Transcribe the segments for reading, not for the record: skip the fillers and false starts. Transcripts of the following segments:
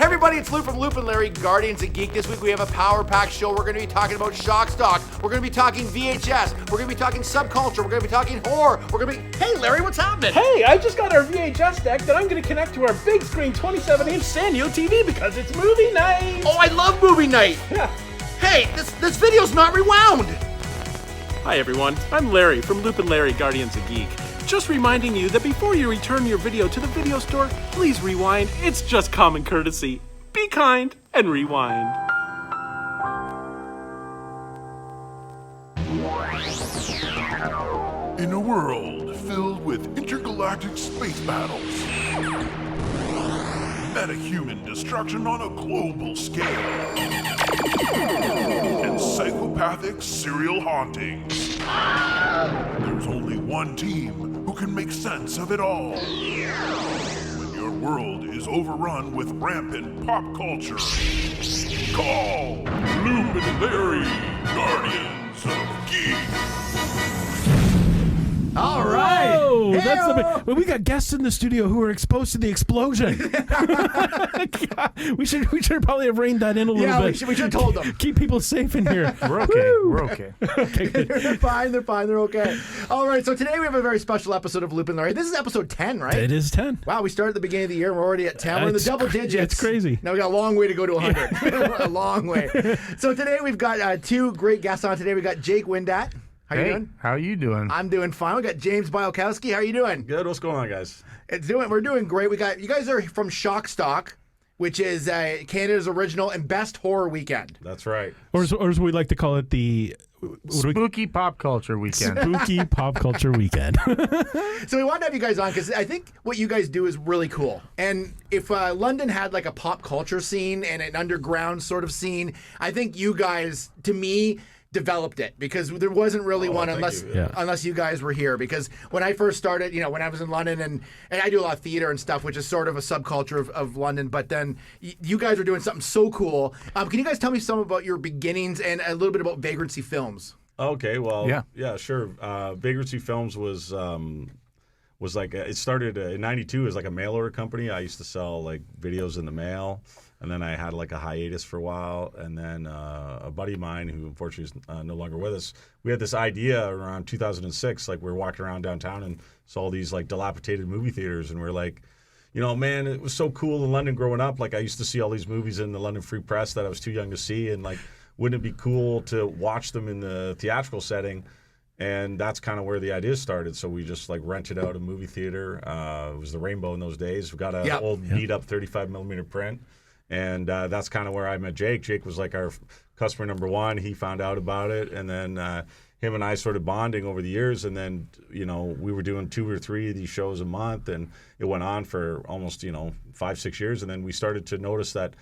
everybody, it's Lou from Loop and Larry, Guardians of Geek. This week we have a power pack show. We're going to be talking about shock stock. We're going to be talking VHS. We're going to be talking subculture. We're going to be talking horror. We're going to be... Hey, Larry, what's happening? Hey, I just got our VHS deck that I'm going to connect to our big screen 27-inch Sanyo TV because it's movie night. Oh, I love movie night. Yeah. Hey, this video's not rewound. Hi, everyone. I'm Larry from Loop and Larry, Guardians of Geek. Just reminding you that before you return your video to the video store, please rewind. It's just common courtesy. Be kind and rewind. In a world filled with intergalactic space battles, metahuman destruction on a global scale, and psychopathic serial hauntings, there's only one team who can make sense of it all. When your world is overrun with rampant pop culture, call Loop and Larry, Guardians of Geek. All right. Oh, that's the well, we got guests in the studio who are exposed to the explosion. we should probably have reined that in a little bit. We should have told them. Keep people safe in here. We're okay. We're okay. Okay, good. They're fine. They're okay. All right, so today we have a very special episode of Loop and Larry. This is episode 10, right? It is 10. Wow, we started at the beginning of the year and we're already at 10. We're in the double digits. It's crazy. Now we got a long way to go to 100. A long way. So today we've got two great guests on today. We got Jake Windat. How you doing? How you doing? I'm doing fine. We got James Bielkowski. How are you doing? Good. What's going on, guys? We're doing great. We got you guys are from Shock Stock, which is Canada's original and best horror weekend. That's right. Or as we like to call it, the Spooky pop culture weekend. Spooky pop culture weekend. So we wanted to have you guys on because I think what you guys do is really cool. And if London had like a pop culture scene and an underground sort of scene, I think you guys, to me, developed it because there wasn't really one unless you guys were here. Because when I first started, when I was in London and I do a lot of theater and stuff, which is sort of a subculture of London, but then you guys are doing something so cool. Can you guys tell me some about your beginnings and a little bit about Vagrancy Films? Okay, well, yeah, sure. Vagrancy Films was like it started in '92 as like a mail order company. I used to sell like videos in the mail. And then I had like a hiatus for a while, and then a buddy of mine, who unfortunately is no longer with us, we had this idea around 2006. Like we were walking around downtown and saw these like dilapidated movie theaters, and we're like, man, it was so cool in London growing up. Like I used to see all these movies in the London Free Press that I was too young to see, and like, wouldn't it be cool to watch them in the theatrical setting? And that's kind of where the idea started. So we just like rented out a movie theater. It was the Rainbow in those days. We got an old beat up 35 millimeter print. And that's kind of where I met Jake. Jake was like our customer number one. He found out about it. And then him and I started bonding over the years. And then, we were doing 2 or 3 of these shows a month. And it went on for almost, 5-6 years. And then we started to notice that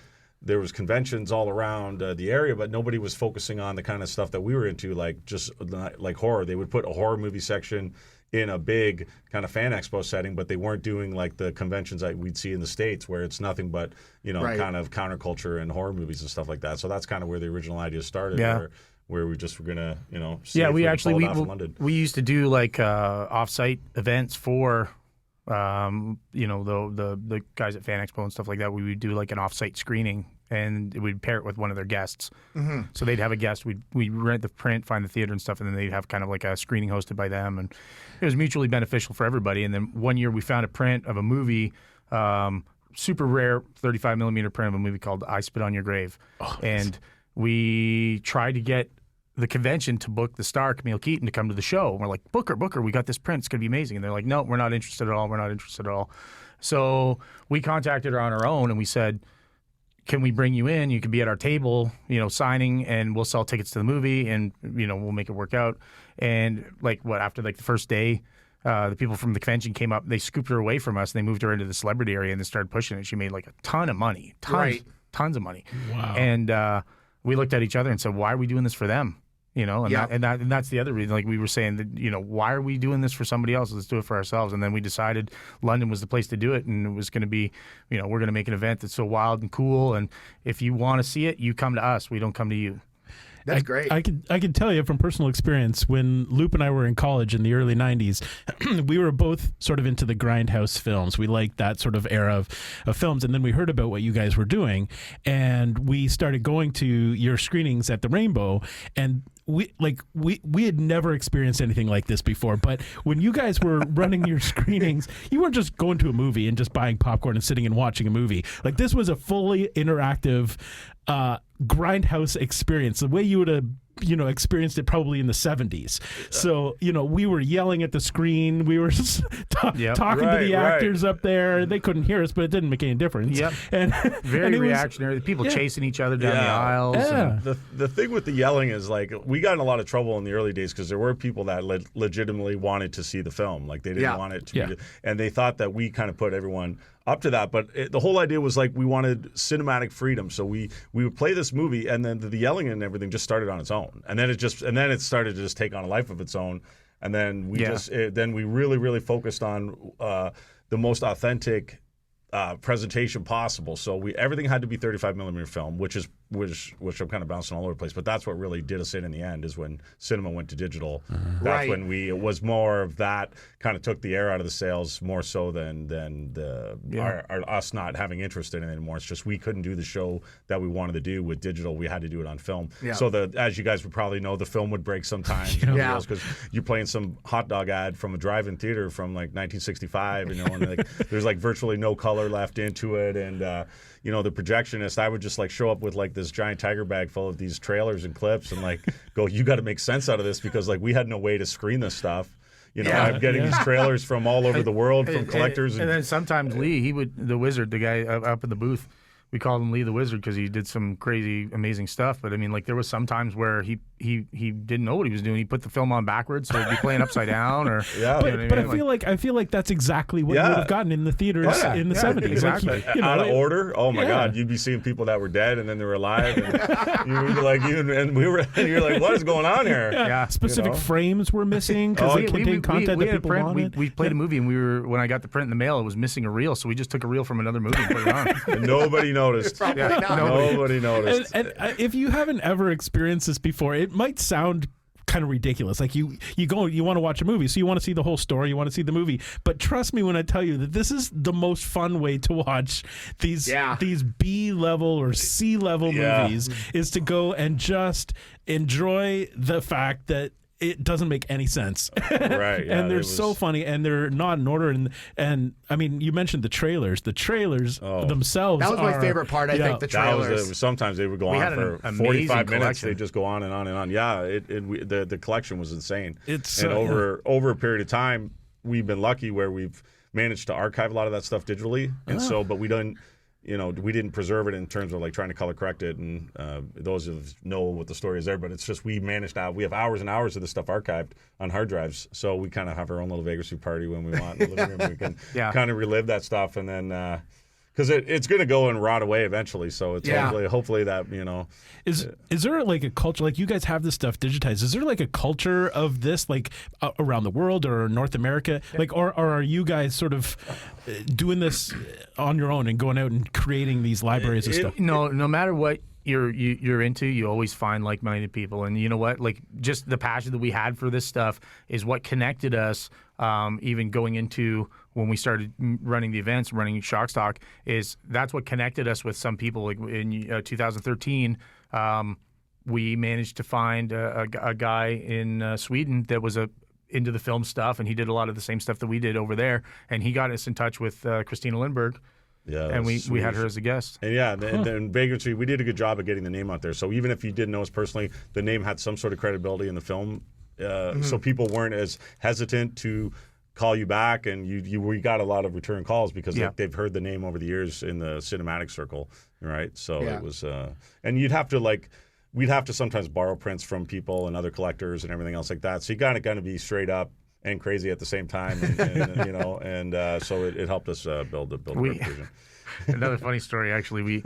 there was conventions all around the area, but nobody was focusing on the kind of stuff that we were into, like just like horror. They would put a horror movie section in a big kind of fan expo setting, but they weren't doing like the conventions that we'd see in the States where it's nothing but, kind of counterculture and horror movies and stuff like that. So that's kind of where the original idea started, where we just were going to, see if we actually from London. We used to do like off-site events for, the guys at Fan Expo and stuff like that. We would do like an off-site screening, and we'd pair it with one of their guests. Mm-hmm. So they'd have a guest. We'd rent the print, find the theater and stuff, and then they'd have kind of like a screening hosted by them. And it was mutually beneficial for everybody. And then one year we found a print of a movie, super rare 35 millimeter print of a movie called I Spit on Your Grave. Oh, and we tried to get the convention to book the star, Camille Keaton, to come to the show. And we're like, book her, we got this print, it's going to be amazing. And they're like, no, we're not interested at all. So we contacted her on our own, and we said, can we bring you in? You can be at our table, signing, and we'll sell tickets to the movie, and, we'll make it work out. And after the first day, the people from the convention came up, they scooped her away from us, and they moved her into the celebrity area, and they started pushing it. She made like a ton of money, tons of money. Wow. And we looked at each other and said, why are we doing this for them? And that's the other reason. Like we were saying, that, why are we doing this for somebody else? Let's do it for ourselves. And then we decided London was the place to do it, and it was going to be, we're going to make an event that's so wild and cool. And if you want to see it, you come to us. We don't come to you. That's great. I can tell you from personal experience, when Loop and I were in college in the early 90s, we were both sort of into the grindhouse films. We liked that sort of era of films. And then we heard about what you guys were doing, and we started going to your screenings at the Rainbow, and we had never experienced anything like this before. But when you guys were running your screenings, you weren't just going to a movie and just buying popcorn and sitting and watching a movie. Like, this was a fully interactive grindhouse experience, the way you would have experienced it probably in the 70s. So, we were yelling at the screen. We were talking to the actors up there. They couldn't hear us, but it didn't make any difference. Yep. And Very reactionary. People chasing each other down the aisles. Yeah. And the thing with the yelling is, like, we got in a lot of trouble in the early days because there were people that legitimately wanted to see the film. Like, they didn't want it to be, and they thought that we kind of put everyone up to that. But the whole idea was, like, we wanted cinematic freedom. So we would play this movie, and then the yelling and everything just started on its own. And then it started to just take on a life of its own. And then we we really, really focused on the most authentic presentation possible. So everything had to be 35 millimeter film, which I'm kind of bouncing all over the place. But that's what really did us in the end, is when cinema went to digital. That's when it was more of that, kind of took the air out of the sails, more so than us not having interest in it anymore. It's just we couldn't do the show that we wanted to do with digital. We had to do it on film. Yeah. So as you guys would probably know, the film would break sometimes. Because you're playing some hot dog ad from a drive-in theater from like 1965, and like, there's like virtually no color left into it, and the projectionist, I would just like show up with like this giant tiger bag full of these trailers and clips and like go, you got to make sense out of this, because like we had no way to screen this stuff. I'm getting these trailers from all over the world from collectors. And then sometimes Lee, the wizard, the guy up in the booth, we called him Lee the Wizard because he did some crazy, amazing stuff. But I mean, like, there was some times where he didn't know what he was doing. He put the film on backwards, so he'd be playing upside down. Or but I feel like that's exactly what you would have gotten in the theaters in the 70s. Exactly. Like, out of order. Oh my God, you'd be seeing people that were dead and then they were alive, and you were like, you're like, what is going on here? Yeah. Specific frames were missing because they contained content that people wanted. We played a movie, and when I got the print in the mail, it was missing a reel, so we just took a reel from another movie and put it on. And nobody noticed. Nobody noticed. And if you haven't ever experienced this before, it might sound kind of ridiculous. Like you want to watch a movie, so you want to see the whole story, you want to see the movie. But trust me when I tell you that this is the most fun way to watch these B level or C level movies, is to go and just enjoy the fact that it doesn't make any sense. Right. Yeah, and they're so funny, and they're not in order. And I mean, you mentioned the trailers. The trailers themselves. That was my favorite part, I think, the trailers. Sometimes they would go on for 45 minutes. They just go on and on and on. Yeah, the collection was insane. Over a period of time, we've been lucky where we've managed to archive a lot of that stuff digitally. And but we don't. We didn't preserve it in terms of like trying to color correct it, and those of know what the story is there. But it's just we have hours and hours of this stuff archived on hard drives, so we kind of have our own little Vagrancy party when we want in the living room. We can kind of relive that stuff, and then because it's going to go and rot away eventually. So it's hopefully that Is there like a culture, like you guys have this stuff digitized? Is there like a culture of this, like around the world or North America, like, or are you guys sort of doing this on your own and going out and creating these libraries of stuff? No matter what you're into, you always find like-minded people. And you know what? Like, just the passion that we had for this stuff is what connected us, even going into when we started running the events, running Shockstock, that's what connected us with some people. Like in 2013, we managed to find a guy in Sweden that was into the film stuff, and he did a lot of the same stuff that we did over there. And he got us in touch with Christina Lindberg. Yeah, and we had her as a guest. And and Vagrancy, we did a good job of getting the name out there. So even if you didn't know us personally, the name had some sort of credibility in the film. So people weren't as hesitant to call you back, and we got a lot of return calls because they've heard the name over the years in the cinematic circle, right? So it was, and we'd have to sometimes borrow prints from people and other collectors and everything else like that. So you kind of got to be straight up and crazy at the same time, and so it helped us build a reputation. Another funny story, actually. We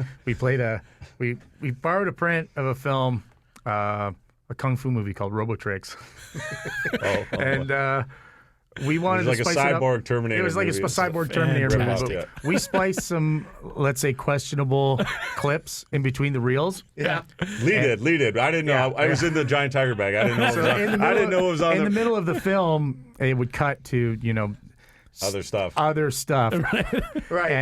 borrowed a print of a film, a kung fu movie called Robotrix, and We wanted It was like to a spice it up. cyborg Terminator It was like movie. a cyborg Terminator movie. Fantastic. but We spliced some, let's say, questionable clips in between the reels. Yeah. Lee did. I didn't know. I was in the giant tiger bag. I didn't know. I didn't know it was on in the the middle of the film. It would cut to other stuff. Right.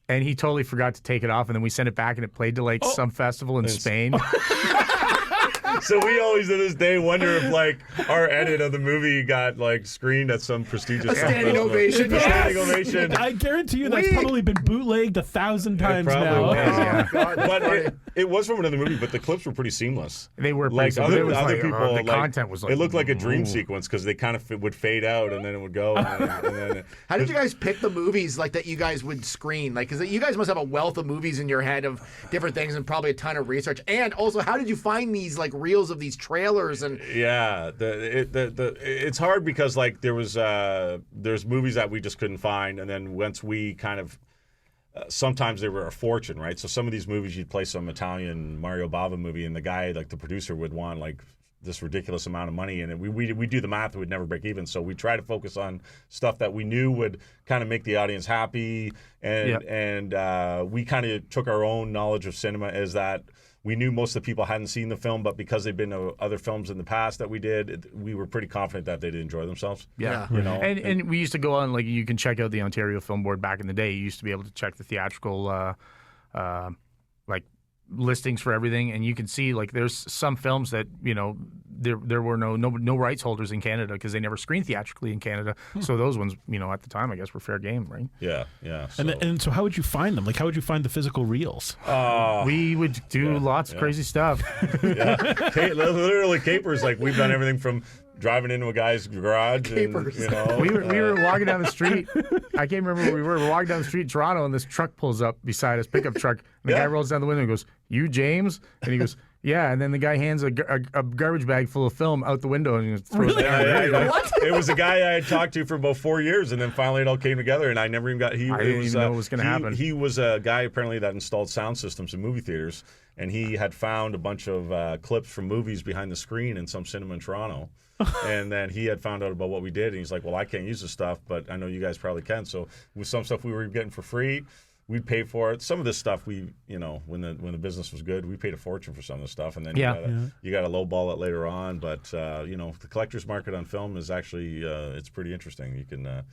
And he totally forgot to take it off, and then we sent it back, and it played to like some festival in Spain. So we always to this day wonder if like our edit of the movie got like screened at some prestigious standing festival. ovation. A Yes. standing ovation. I guarantee you that's probably been bootlegged 1,000 times probably now. was, yeah. God, that's But funny. it was from another movie, but the clips were pretty seamless. They were Like pretty simple. other, It was other like, people, the like, content was like it looked like a dream ooh. sequence because they kind of would fade out and then it would go. And then How did you guys pick the movies like that you guys would screen? Like, because you guys must have a wealth of movies in your head of different things and probably a ton of research. And also, how did you find these like reels of these trailers and? Yeah, it's hard because like there's movies that we just couldn't find, and then once we kind of sometimes they were a fortune, right? So some of these movies you'd play some Italian Mario Bava movie, and the guy like the producer would want like this ridiculous amount of money, and we do the math, we'd never break even. So we try to focus on stuff that we knew would kind of make the audience happy, and we kind of took our own knowledge of cinema as that. We knew most of the people hadn't seen the film, but because they've been to other films in the past that we did, we were pretty confident that they'd enjoy themselves. Yeah. You know, And we used to go on, like, you can check out the Ontario Film Board back in the day. You used to be able to check the theatrical, like, listings for everything, and you can see, like, there's some films that, there were no rights holders in Canada because they never screened theatrically in Canada. So those ones, at the time, I guess, were fair game, right? Yeah. So. And so how would you find them? Like, how would you find the physical reels? We would do lots of crazy stuff. Literally capers. Like we've done everything from driving into a guy's garage. Capers. And, We were walking down the street. I can't remember where we were. We're walking down the street in Toronto, and this truck pulls up beside us, pickup truck. And the guy rolls down the window and goes, "You, James?" And he goes, "Yeah." And then the guy hands a garbage bag full of film out the window and he throws it down. It was a guy I had talked to for about 4 years, and then finally it all came together, and I never even got. I didn't even know what was going to happen. He was a guy apparently that installed sound systems in movie theaters, and he had found a bunch of clips from movies behind the screen in some cinema in Toronto. And then he had found out about what we did, and he's like, "Well, I can't use this stuff, but I know you guys probably can." So with some stuff we were getting for free, we'd pay for it. Some of this stuff we, when the business was good, we paid a fortune for some of this stuff, and then you got to lowball it later on. But the collector's market on film is actually it's pretty interesting. You can,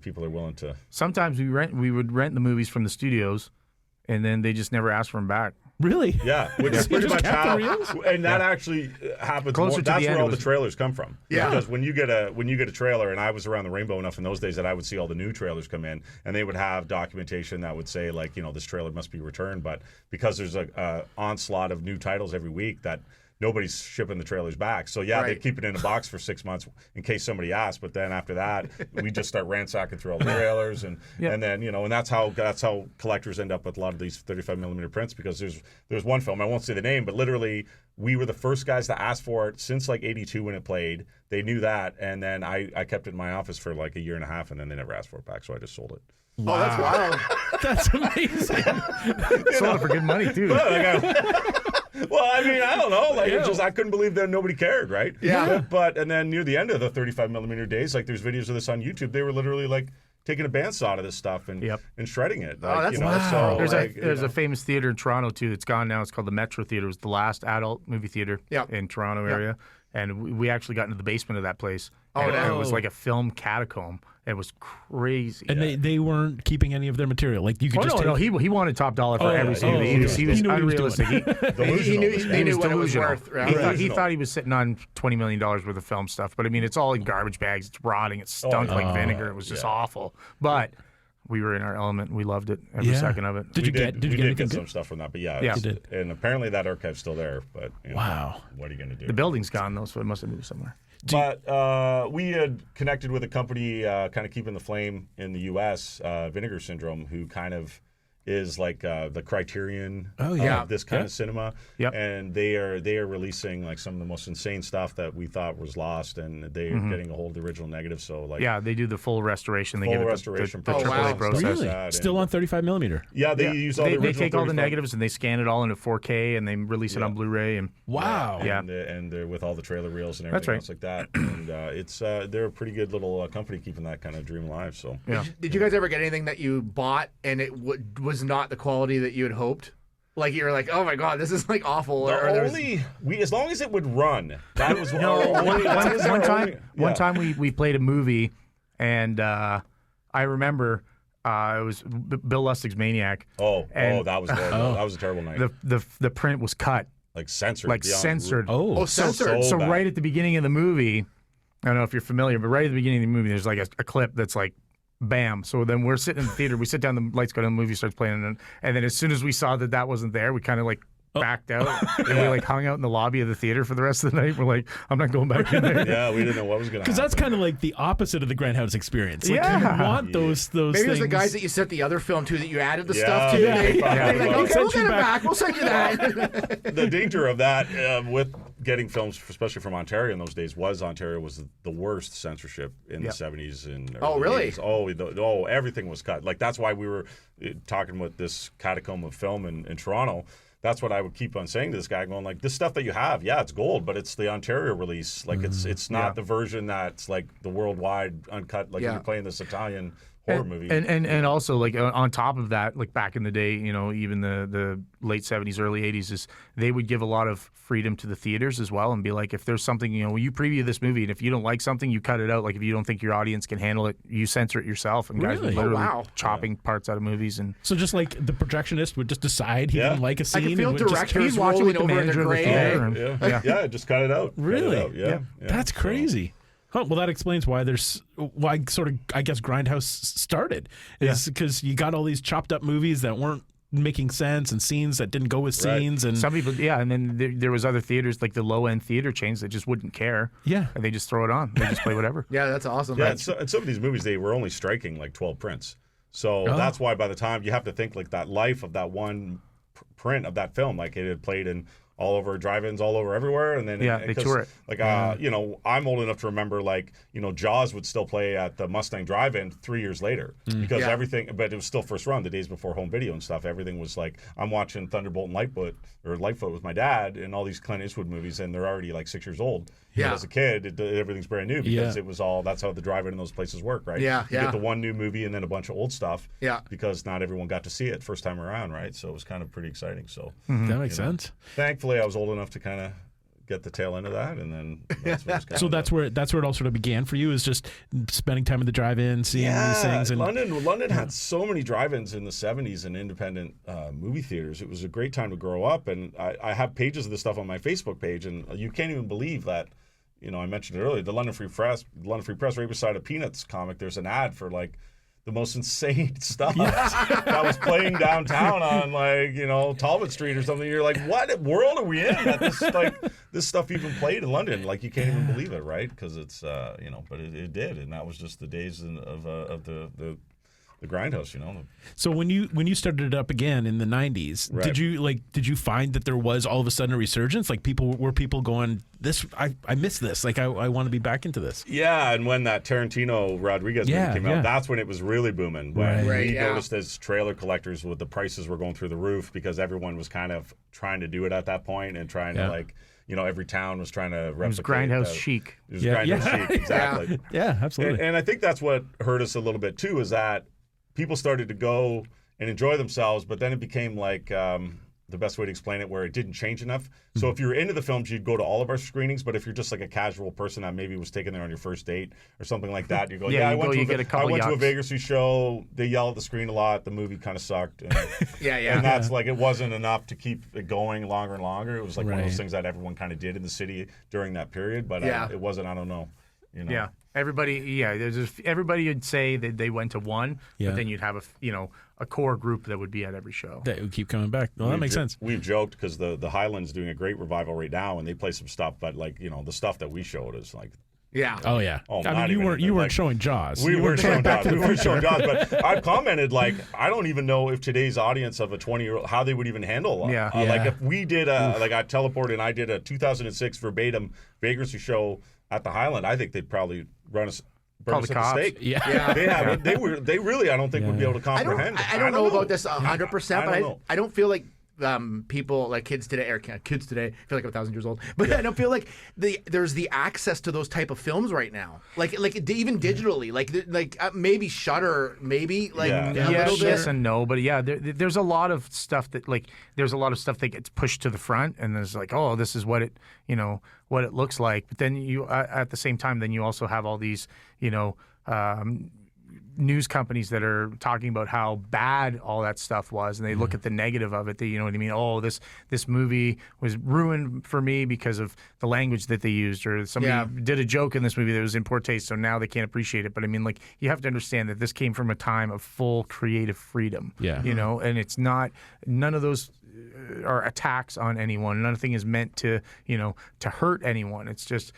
people are willing to. Sometimes we would rent the movies from the studios, and then they just never asked for them back. Really? Yeah, which is pretty much kept the how, reels? and that actually happens. Closer More, to that's the end, where all it the was- trailers come from. Yeah. Because when you get a trailer, and I was around the rainbow enough in those days that I would see all the new trailers come in, and they would have documentation that would say like, this trailer must be returned. But because there's a onslaught of new titles every week, that nobody's shipping the trailers back. So they Right. keep it in a box for 6 months in case somebody asks. But then after that, we just start ransacking through all the trailers, and then and that's how collectors end up with a lot of these 35 millimeter prints, because there's one film, I won't say the name, but literally we were the first guys to ask for it since like '82 when it played. They knew that, and then I kept it in my office for like a year and a half, and then they never asked for it back, so I just sold it. Oh, that's wild. That's amazing. Sold it for good money too. Well, I mean, I don't know. Like, it's just I couldn't believe that nobody cared, right? Yeah. But and then near the end of the 35 millimeter days, like there's videos of this on YouTube. They were literally like taking a bandsaw to this stuff and shredding it. Like, that's wow. So, There's a famous theater in Toronto too that's gone now. It's called the Metro Theater. It was the last adult movie theater in Toronto area, and we actually got into the basement of that place. Oh, and no. it was like a film catacomb. It was crazy. And they weren't keeping any of their material. Like you could just no, he wanted top dollar for every single. he He knew was what he was unrealistic. He knew what it was worth. Right? He thought he was sitting on $20 million worth of film stuff, but I mean, it's all in garbage bags. It's rotting. It stunk like vinegar. It was just awful. But we were in our element. We loved it every second of it. Did you get anything some good? stuff from that? But yeah, Yeah. it's- You did. and apparently that archive's still there. But Wow. what are you going to do? The building's gone though, so it must have moved somewhere. But we had connected with a company kind of keeping the flame in the U.S., Vinegar Syndrome, who kind of is like the Criterion yeah. of this kind of cinema. Yep. And they are releasing like some of the most insane stuff that we thought was lost, and they're getting a hold of the original negative. So like they do the full restoration. They full get restoration the process. AAA and process. stuff like Really? that. Still on 35 millimeter. Yeah, they use all the They original take all the 35 negatives and they scan it all into 4K and they release it on Blu-ray. And Wow. Yeah. and they're with all the trailer reels and everything That's right. else like that. And it's they're a pretty good little company keeping that kind of dream alive. So yeah. Did you guys ever get anything that you bought and it was not the quality that you had hoped? Like you were like, oh my god, this is like awful. as long as it would run, that was One time we played a movie, and I remember it was Bill Lustig's Maniac. That was horrible. That was a terrible night. The print was cut, Like censored. like beyond- censored. Oh, censored. So bad. right at the beginning of the movie, I don't know if you're familiar, but right at the beginning of the movie, there's like a clip that's like, bam. So then we're sitting in the theater, we sit down, the lights go down, the movie starts playing, and then as soon as we saw that wasn't there, we kind of like backed out, and we like hung out in the lobby of the theater for the rest of the night. We're like, I'm not going back in there. Yeah, we didn't know what was going to happen. Because that's kind of like the opposite of the Grindhouse experience. Like Yeah. you want those Maybe things. it was the guys that you sent the other film to that you added the Yeah, stuff to. yeah. They're Yeah. like, Yeah. okay, Send we'll you get it back. back. We'll send you that. The danger of that with getting films, especially from Ontario in those days, Ontario was the worst censorship in the 70s and Oh, early really? 80s. Everything was cut. Like that's why we were talking with this catacomb of film in Toronto. That's what I would keep on saying to this guy, going like, this stuff that you have, yeah, it's gold, but it's the Ontario release. Like it's not the version that's like the worldwide uncut. Like you're playing this Italian horror movie. And also like on top of that, like back in the day, even the late 70s, early 80s, is they would give a lot of freedom to the theaters as well and be like, if there's something, you preview this movie, and if you don't like something, you cut it out. Like if you don't think your audience can handle it, you censor it yourself. And guys would Really? literally chopping parts out of movies. And So just like the projectionist would just decide he didn't like a scene. I can feel and would just- directors he's watching rolling with the over in manager their of the grave. theater. And, yeah, just cut it out. Cut it Really? out. Yeah. That's So- crazy. Huh, well, that explains why why sort of, I guess, Grindhouse started. Is because you got all these chopped up movies that weren't making sense and scenes that didn't go with Right. scenes. And some people, and then there was other theaters, like the low-end theater chains, that just wouldn't care. Yeah. And they just throw it on. They just play whatever. Yeah, that's awesome. Yeah, and some of these movies, they were only striking like 12 prints. So that's why by the time you have to think like that life of that one print of that film, like it had played in all over drive-ins, all over everywhere, and then they tour it. Like I'm old enough to remember like Jaws would still play at the Mustang Drive-In 3 years later because everything, but it was still first run the days before home video and stuff. Everything was like I'm watching Thunderbolt and Lightfoot with my dad and all these Clint Eastwood movies, and they're already like 6 years old. Yeah. And as a kid, everything's brand new because it was all that's how the drive-in in those places work, right? Yeah, You yeah. get the one new movie and then a bunch of old stuff. Yeah. Because not everyone got to see it first time around, right? So it was kind of pretty exciting. So that makes sense. thankfully, I was old enough to kind of get the tail end of that, and then that's what it was kind So of that's where it all sort of began for you, is just spending time at the drive-in, seeing these things. And London had so many drive-ins in the 70s and independent movie theaters. It was a great time to grow up, and I have pages of this stuff on my Facebook page, and you can't even believe that. I mentioned it earlier. The London Free Press, right beside a Peanuts comic. There's an ad for like the most insane stuff that was playing downtown on Talbot Street or something. You're like, what world are we in that this stuff even played in London? Like you can't even believe it, right? Because it's but it did, and that was just the days of the Grindhouse, So when you started it up again in the 90s, Right. did you find that there was all of a sudden a resurgence? Like people going, this I miss this. Like I want to be back into this. Yeah, and when that Tarantino Rodriguez movie came out, that's when it was really booming. When we noticed as trailer collectors, with the prices were going through the roof because everyone was kind of trying to do it at that point and trying to every town was trying to replicate. It was Grindhouse chic. It was Grindhouse chic, exactly. Yeah, absolutely. And I think that's what hurt us a little bit too, is that people started to go and enjoy themselves, but then it became like the best way to explain it, where it didn't change enough. So if you're into the films, you'd go to all of our screenings, but if you're just like a casual person that maybe was taken there on your first date or something like that, you go, I went to a Vagrancy show, they yell at the screen a lot, the movie kind of sucked. And, and that's like, it wasn't enough to keep it going longer and longer. It was like one of those things that everyone kind of did in the city during that period, but it wasn't, I don't know. Yeah. Everybody would say that they went to one, but then you'd have a core group that would be at every show. That would keep coming back. Well, that makes sense. We've joked because the Highland's doing a great revival right now, and they play some stuff, but the stuff that we showed is like Yeah. Oh yeah. Oh, I not mean, you even weren't anything. weren't showing Jaws. We You weren't showing Back Jaws. to the We weren't Future. showing Jaws. But I've commented, like, I don't even know if today's audience of a 20-year-old, how they would even handle it. Yeah. Like, if we did, like, I teleported and I did a 2006 verbatim Vagrancy show at the Highland, I think they'd probably burn us Call at the the cops. stake. Yeah. They really, I don't think would be able to I comprehend. don't know about this 100%, I don't but know. I don't feel like people like kids today, or kids today, I feel like I'm 1,000 years old, but I don't feel like there's the access to those type of films right now. Like even digitally, maybe Shudder, maybe like Yeah. a Yes, little bit. yes and no, but yeah, there's a lot of stuff that that gets pushed to the front, and there's like, oh, this is what it looks like. But then you at the same time, then you also have all these news companies that are talking about how bad all that stuff was, and they look at the negative of it. You know what I mean? Oh, this movie was ruined for me because of the language that they used, or somebody did a joke in this movie that was in poor taste, so now they can't appreciate it. But I mean, like, you have to understand that this came from a time of full creative freedom. Yeah. And it's not, none of those are attacks on anyone. Nothing is meant to hurt anyone. It's just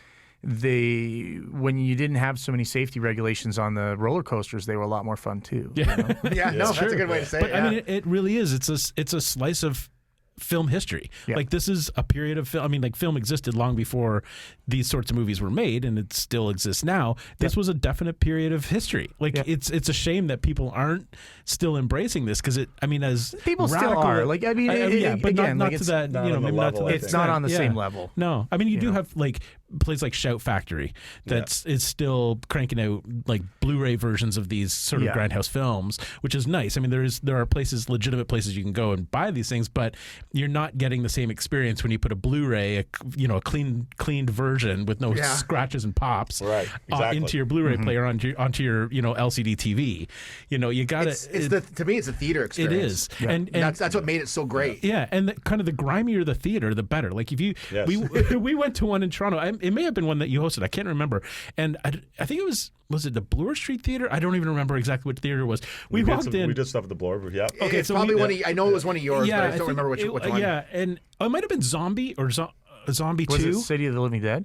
when you didn't have so many safety regulations on the roller coasters, they were a lot more fun too. Yeah. Yeah, no, that's a good way to say But it. I mean, it really is. It's a slice of film history. Yeah. Like, this is a period of film. I mean, like, film existed long before these sorts of movies were made, and it still exists now. This was a definite period of history. Like, it's a shame that people aren't still embracing this, because as People still radical, are. Like, I mean, but again, not like, to that. not on Maybe the not to level, that. I it's think. not on the Yeah. same level. No, I mean, you do have like places like Shout Factory that's is still cranking out like Blu-ray versions of these sort of grindhouse films, which is nice. I mean, there are legitimate places you can go and buy these things, but you're not getting the same experience when you put a Blu-ray, a cleaned version with no scratches and pops, Right, exactly. into your Blu-ray player onto your LCD TV. You got to me, it's a theater it experience. is, and that's what made it so great. yeah, and the grimier the theater, the better. Like, if you we went to one in Toronto. It may have been one that you hosted. I can't remember. And I think it was it the Bloor Street Theater? I don't even remember exactly what theater it was. We walked in. We did stuff at the Bloor. Yeah. Okay, it's probably one. I know it was one of yours, but I don't remember which one. Yeah, and it might have been Zombie or Zombie 2. Was it City of the Living Dead?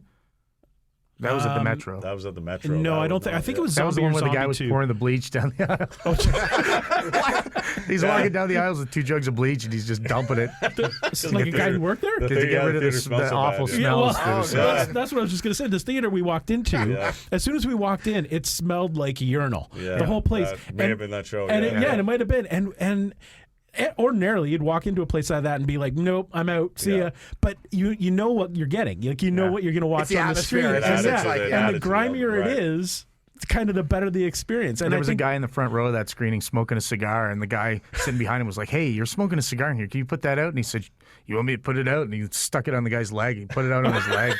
That was at the Metro. That was at the Metro. No, I don't think. I think it was That was Zombie the one or where the guy Zombie was 2. pouring the bleach down the aisle. He's walking down the aisles with 2 jugs of bleach, and he's just dumping it Like a guy who worked there? The to thing- get rid of theater the smells so awful bad, smells. That's what I was just going to say. This theater we walked into, as soon as we walked in, it smelled like a urinal. Yeah, the whole place. that may have been that show. And yeah. it might have been. And ordinarily, you'd walk into a place like that and be like, "Nope, I'm out. See ya." But you know what you're getting. Like, you know what you're going to watch It's the on the street. atmosphere. It adds It's to like- the- and it And adds the to the grimier element, it right. is, it's kind of the better the experience. And I there was a think- guy in the front row of that screening smoking a cigar, and the guy sitting behind him was like, "Hey, you're smoking a cigar in here. Can you put that out?" And he said, "You want me to put it out?" And he stuck it on the guy's leg. He put it out on his leg.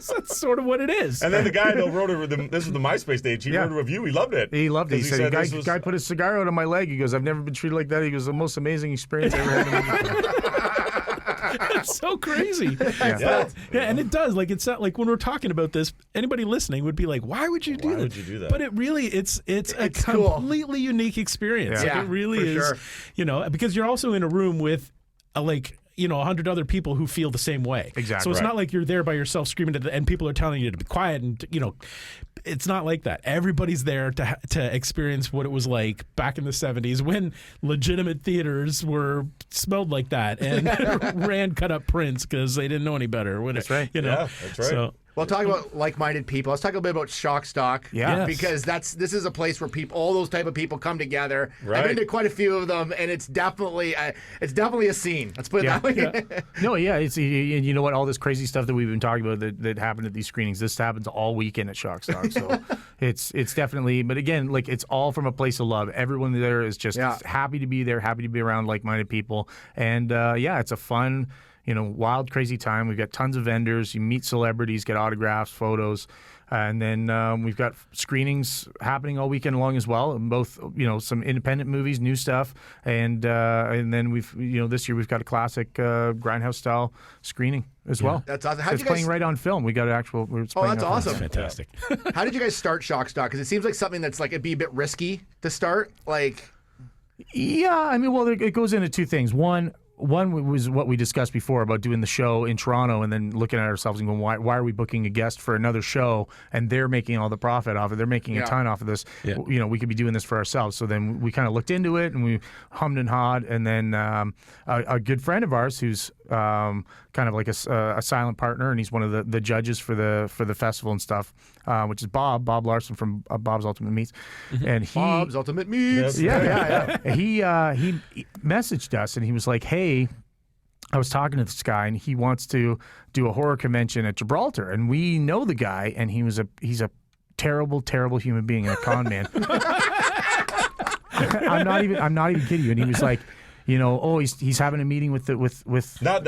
That's sort of what it is. And then the guy though wrote this was the MySpace stage. He wrote a review. He loved it. He loved it. He 'Cause said, this was- guy put his cigar out on my leg. He goes, "I've never been treated like that." He goes, "The most amazing experience I ever had." It's so crazy. Yeah. Yeah, and it does. Like, it's not like when we're talking about this, anybody listening would be like, "Why would you do that?" Why would you do that? But it really, it's a cool. completely unique experience. Yeah. Like, it really for is. sure. Because you're also in a room with 100 other people who feel the same way. Exactly. So it's Right. not like you're there by yourself screaming and people are telling you to be quiet, and it's not like that. Everybody's there to experience what it was like back in the 70s when legitimate theaters smelled like that and ran cut up prints because they didn't know any better. That's right. Yeah, that's right. So, Well, talking about like-minded people, let's talk a little bit about Shock Stock. Yeah. Yes. Because this is a place where all those type of people come together. Right. I've been to quite a few of them, and it's definitely a scene. Let's put it Yeah. that way. No, yeah, it's you know what, all this crazy stuff that we've been talking about that happened at these screenings. This happens all weekend at Shock Stock, so it's definitely. But again, like, it's all from a place of love. Everyone there is just happy to be there, happy to be around like-minded people, and it's a fun, wild, crazy time. We've got tons of vendors. You meet celebrities, get autographs, photos. And then we've got screenings happening all weekend long as well. And both, some independent movies, new stuff, and then we've, this year we've got a classic grindhouse style screening as well. That's awesome. How'd It's you guys- playing right on film. We got actual. Oh, that's awesome. fantastic. How did you guys start Shock Stock? Because it seems like something that's like it'd be a bit risky to start. Like, Yeah, I mean, well, it goes into two things. One, one was what we discussed before about doing the show in Toronto and then looking at ourselves and going, why are we booking a guest for another show and they're making all the profit off it? They're making a ton off of this. Yeah. You know, we could be doing this for ourselves. So then we kind of looked into it and we hummed and hawed. And then a good friend of ours who's kind of like a silent partner, and he's one of the judges for the festival and stuff, which is Bob Larson from Bob's Ultimate Meats. And Bob's Ultimate Meats. Yeah. He messaged us and he was like, hey, I was talking to this guy and he wants to do a horror convention at Gibraltar, and we know the guy, and he's a terrible, terrible human being and a con man. I'm not even kidding you. And he was like, you know, he's having a meeting with No,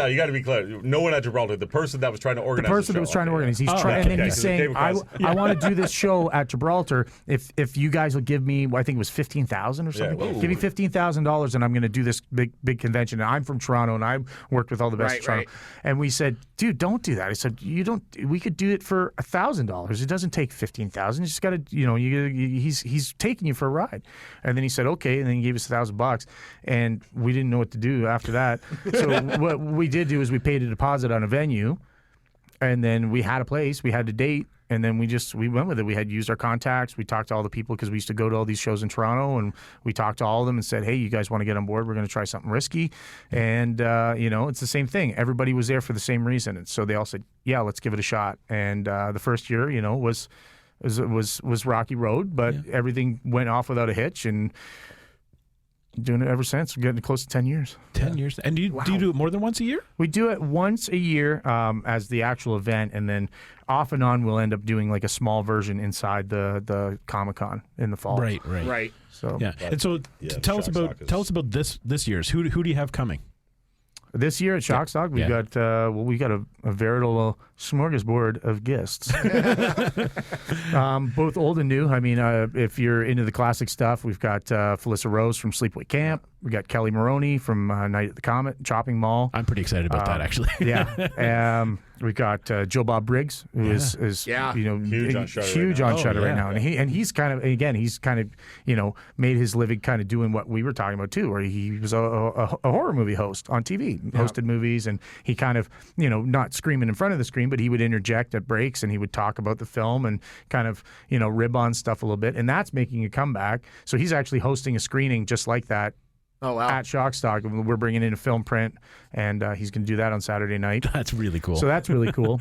you got to be clear. No one at Gibraltar. The person that was trying to organize the person that was trying to organize. He's trying, and then he's saying, I want to do this show at Gibraltar. If you guys will give me, I think it was $15,000 or something. Yeah, give me $15,000, and I'm going to do this big convention. And I'm from Toronto, and I worked with all the best in Toronto. Right. And we said, dude, don't do that. I said, we could do it for $1,000. It doesn't take $15,000. You just got to, he's taking you for a ride. And then he said, okay, and then he gave us $1,000, and we didn't know what to do after that. So what we did do is we paid a deposit on a venue, and then we had a place, we had a date, and then we went with it. We had used our contacts. We talked to all the people because we used to go to all these shows in Toronto, and we talked to all of them and said, hey, you guys want to get on board? We're going to try something risky. And, it's the same thing. Everybody was there for the same reason. And so they all said, yeah, let's give it a shot. And the first year, was rocky road, but everything went off without a hitch, and doing it ever since. We're getting close to 10 years. 10 years. And do you do it more than once a year? We do it once a year as the actual event, and then off and on we'll end up doing like a small version inside the Comic-Con in the fall. Right. So yeah. And so tell us about this year's. Who do you have coming? This year at Shockstock, we've got a veritable smorgasbord of guests, both old and new. I mean, if you're into the classic stuff, we've got Felissa Rose from Sleepaway Camp. We got Kelly Maroney from Night at the Comet, Chopping Mall. I'm pretty excited about that, actually. We got Joe Bob Briggs, who is huge on Shudder huge right on now. Shudder right now, and he's kind of made his living kind of doing what we were talking about too, where he was a horror movie host on TV, hosted movies, and he kind of not screaming in front of the screen, but he would interject at breaks and he would talk about the film and kind of rib on stuff a little bit, and that's making a comeback. So he's actually hosting a screening just like that. Oh, wow. At Shockstock. We're bringing in a film print, and he's going to do that on Saturday night. That's really cool. So that's really cool.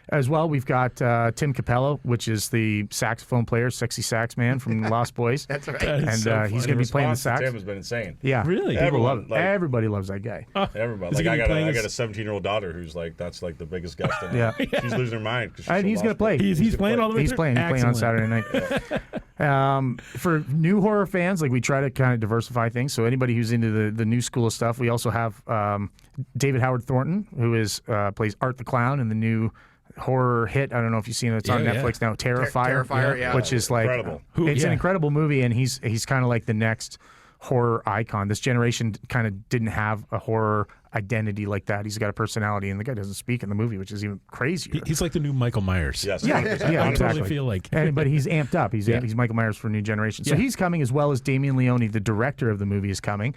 As well, we've got Tim Capello, which is the saxophone player, sexy sax man from Lost Boys. That's right. And he's going to be playing the sax. Tim has been insane. Yeah, really. Everybody loves that guy. Everybody. Like I got a 17-year-old daughter who's like that's like the biggest guest. She's losing her mind. And he's going to play. He's playing all the way. He's playing on Saturday night. For new horror fans, like we try to kind of diversify things. So anybody who's into the new school of stuff, we also have David Howard Thornton, who plays Art the Clown in the new horror hit. I don't know if you've seen it. It's on Netflix now. Terrifier, which is like incredible. It's an incredible movie, and he's kind of like the next horror icon. This generation kind of didn't have a horror identity like that. He's got a personality, and the guy doesn't speak in the movie, which is even crazier. He's like the new Michael Myers. Yes. Yeah, I exactly. totally feel like. But he's amped up. He's Michael Myers for a new generation. So he's coming, as well as Damien Leone, the director of the movie, is coming.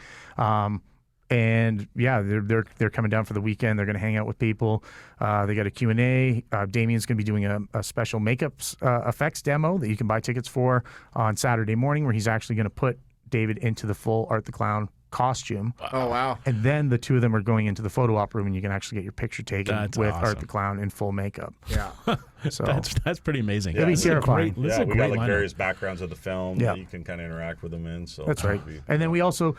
And they're coming down for the weekend. They're going to hang out with people. They got a Q&A. Damien's going to be doing a special makeup effects demo that you can buy tickets for on Saturday morning, where he's actually going to put David into the full Art the Clown costume. Oh, wow. And then the two of them are going into the photo op room, and you can actually get your picture taken with awesome. Art the Clown in full makeup. Yeah. So that's pretty amazing. It'll be terrifying. We got like various backgrounds of the film that you can kind of interact with them in. So that's right. And then we also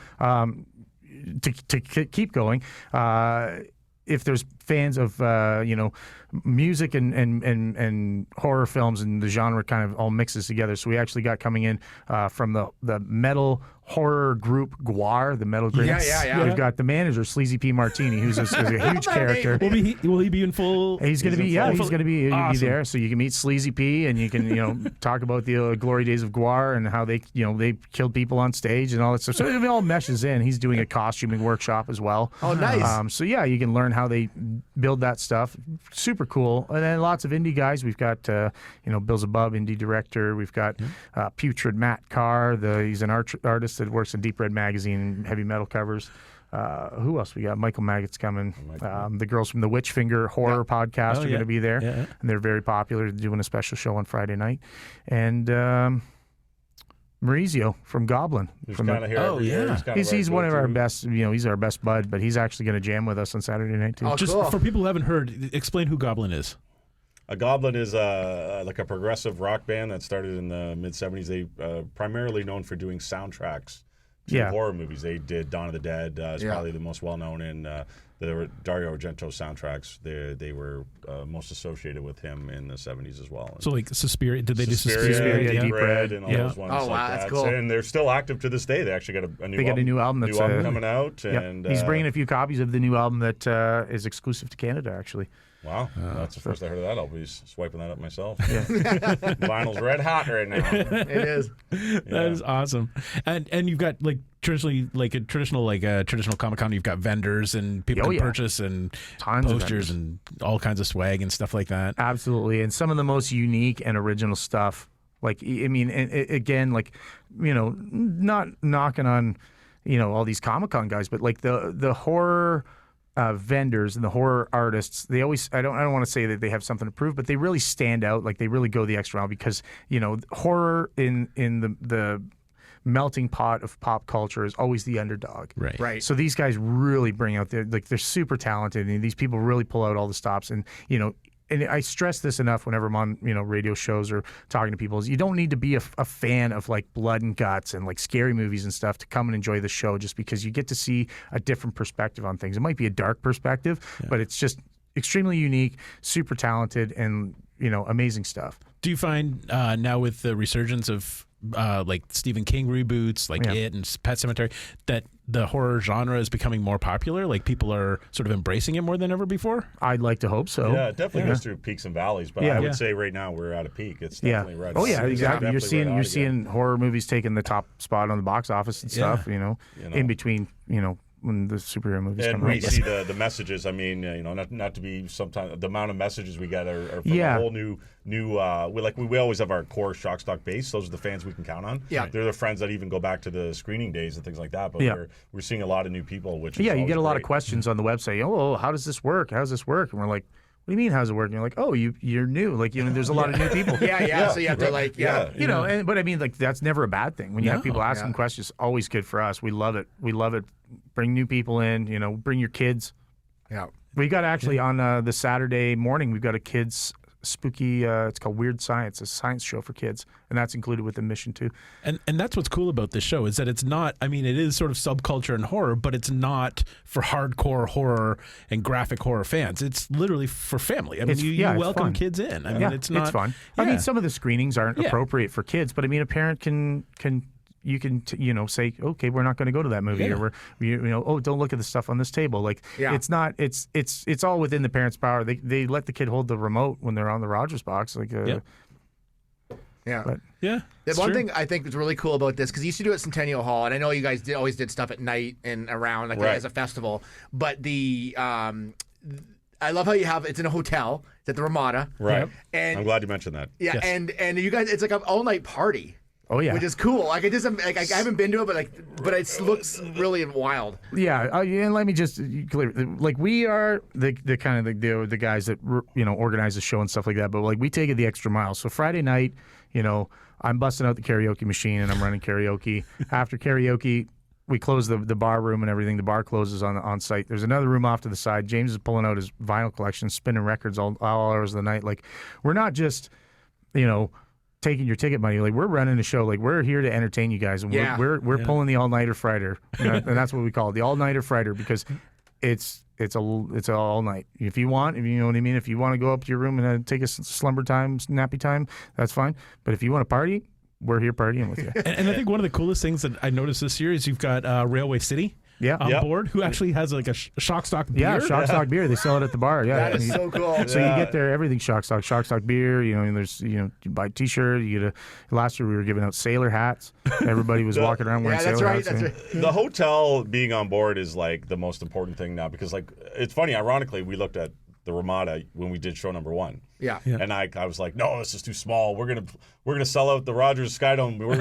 to keep going, if there's fans of music and horror films, and the genre kind of all mixes together. So we actually got coming in from the metal horror group Guar, the metal group. Yeah. We've got the manager, Sleazy P. Martini, who's a huge character. Will he be in full? He's going to be he's going to be there. So you can meet Sleazy P, and you can talk about the glory days of Guar and how they killed people on stage and all that stuff. So it all meshes in. He's doing a costuming workshop as well. Oh, nice. So you can learn how they build that stuff. Super cool. And then lots of indie guys. We've got Bill Zabub, indie director. We've got Putrid Matt Carr. He's an artist that works in Deep Red Magazine and heavy metal covers. Who else we got? Michael Maggott's coming. The girls from the Witchfinger horror podcast are going to be there, and they're very popular. They're doing a special show on Friday night, and Maurizio from Goblin. He's kind of here. Oh, yeah. He's one of our best. He's our best bud, but he's actually going to jam with us on Saturday night too. Oh, Just cool. for people who haven't heard, explain who Goblin is. A Goblin is like a progressive rock band that started in the mid-'70s. They primarily known for doing soundtracks to horror movies. They did Dawn of the Dead. Is probably the most well-known, and the Dario Argento soundtracks. They were most associated with him in the 70s as well. So like Suspiria, did they do Suspiria, Deep Red, and all Yeah. those ones Oh, like wow, that. that's cool. And they're still active to this day. They actually got a new album. That's coming out. Yep. And he's bringing a few copies of the new album that is exclusive to Canada, actually. Wow, that's the first I heard of that. I'll be swiping that up myself. Vinyl's red hot right now. It is. That is awesome. And you've got like traditional Comic-Con, you've got vendors and people can purchase and Tons of posters and all kinds of swag and stuff like that. Absolutely, and some of the most unique and original stuff. Like, I mean, again, like, not knocking on, all these Comic-Con guys, but like the horror vendors and the horror artists, they always, I don't want to say that they have something to prove, but they really stand out. Like, they really go the extra mile because, horror in the melting pot of pop culture is always the underdog. Right. So these guys really bring out they're super talented, and these people really pull out all the stops. And, and I stress this enough whenever I'm on, radio shows or talking to people, is you don't need to be a fan of like blood and guts and like scary movies and stuff to come and enjoy the show, just because you get to see a different perspective on things. It might be a dark perspective, but it's just extremely unique, super talented, and, amazing stuff. Do you find now with the resurgence of like Stephen King reboots, like It and Pet Sematary, that the horror genre is becoming more popular? Like, people are sort of embracing it more than ever before? I'd like to hope so. Yeah, it definitely goes through peaks and valleys, but I would say right now we're at a peak. It's definitely right. Oh yeah, exactly. You're definitely seeing horror movies taking the top spot on the box office and stuff. In between, when the superhero movies and come out. we see the messages. I mean, not to be sometimes the amount of messages we get are from a whole new. We always have our core shock stock base. Those are the fans we can count on. Yeah, they're the friends that even go back to the screening days and things like that. But we're seeing a lot of new people, which is you get a lot great. of questions on the website. Oh, how does this work? How does this work? And we're like, what do you mean, how's it work? And you're like, oh, you're new. Like, there's a lot of new people. Yeah. So you have to but I mean, like, that's never a bad thing. When you have people asking questions, always good for us. We love it. Bring new people in, bring your kids. Yeah. We got actually on the Saturday morning, we've got a kids spooky, it's called Weird Science, a science show for kids, and that's included with admission too. And that's what's cool about this show, is that it's not, I mean, it is sort of subculture and horror, but it's not for hardcore horror and graphic horror fans. It's literally for family. I mean, you welcome kids in. I mean, it's not. It's fun. Yeah. I mean, some of the screenings aren't appropriate for kids, but I mean, a parent can say, okay, we're not going to go to that movie, or don't look at the stuff on this table. Like, it's not, it's all within the parent's power. They let the kid hold the remote when they're on the Rogers box. Like, The one thing I think is really cool about this, because you used to do it at Centennial Hall, and I know you guys always did stuff at night and around, like as a festival. But I love how you have it's in a hotel. It's at the Ramada, right? And I'm glad you mentioned that. Yeah, and you guys, it's like an all night party. Oh yeah, which is cool. Like, it doesn't. Like, I haven't been to it, but it looks really wild. Yeah, and let me just clear. Like, we are the kind of the guys that organize the show and stuff like that. But like, we take it the extra mile. So Friday night, I'm busting out the karaoke machine and I'm running karaoke. After karaoke, we close the bar room and everything. The bar closes on site. There's another room off to the side. James is pulling out his vinyl collection, spinning records all hours of the night. Like, we're not just taking your ticket money. Like, we're running a show. Like, we're here to entertain you guys, and we're pulling the all-nighter Frighter, and that's what we call it, the all-nighter Frighter, because it's all night. If you want, you know what I mean. If you want to go up to your room and take a slumber time, nappy time, that's fine. But if you want to party, we're here partying with you. And I think one of the coolest things that I noticed this year is you've got Railway City. On board, who actually has like a shock stock beer. Yeah, shock stock beer. They sell it at the bar. Yeah, that is so cool. So you get there, everything shock stock beer. And there's you buy a T-shirt. You get last year we were giving out sailor hats. Everybody was walking around wearing sailor hats. That's right. The hotel being on board is like the most important thing now, because like, it's funny. Ironically, we looked at the Ramada when we did show number 1. Yeah. And I was like, no, this is too small. We're gonna sell out the Rogers Skydome. We're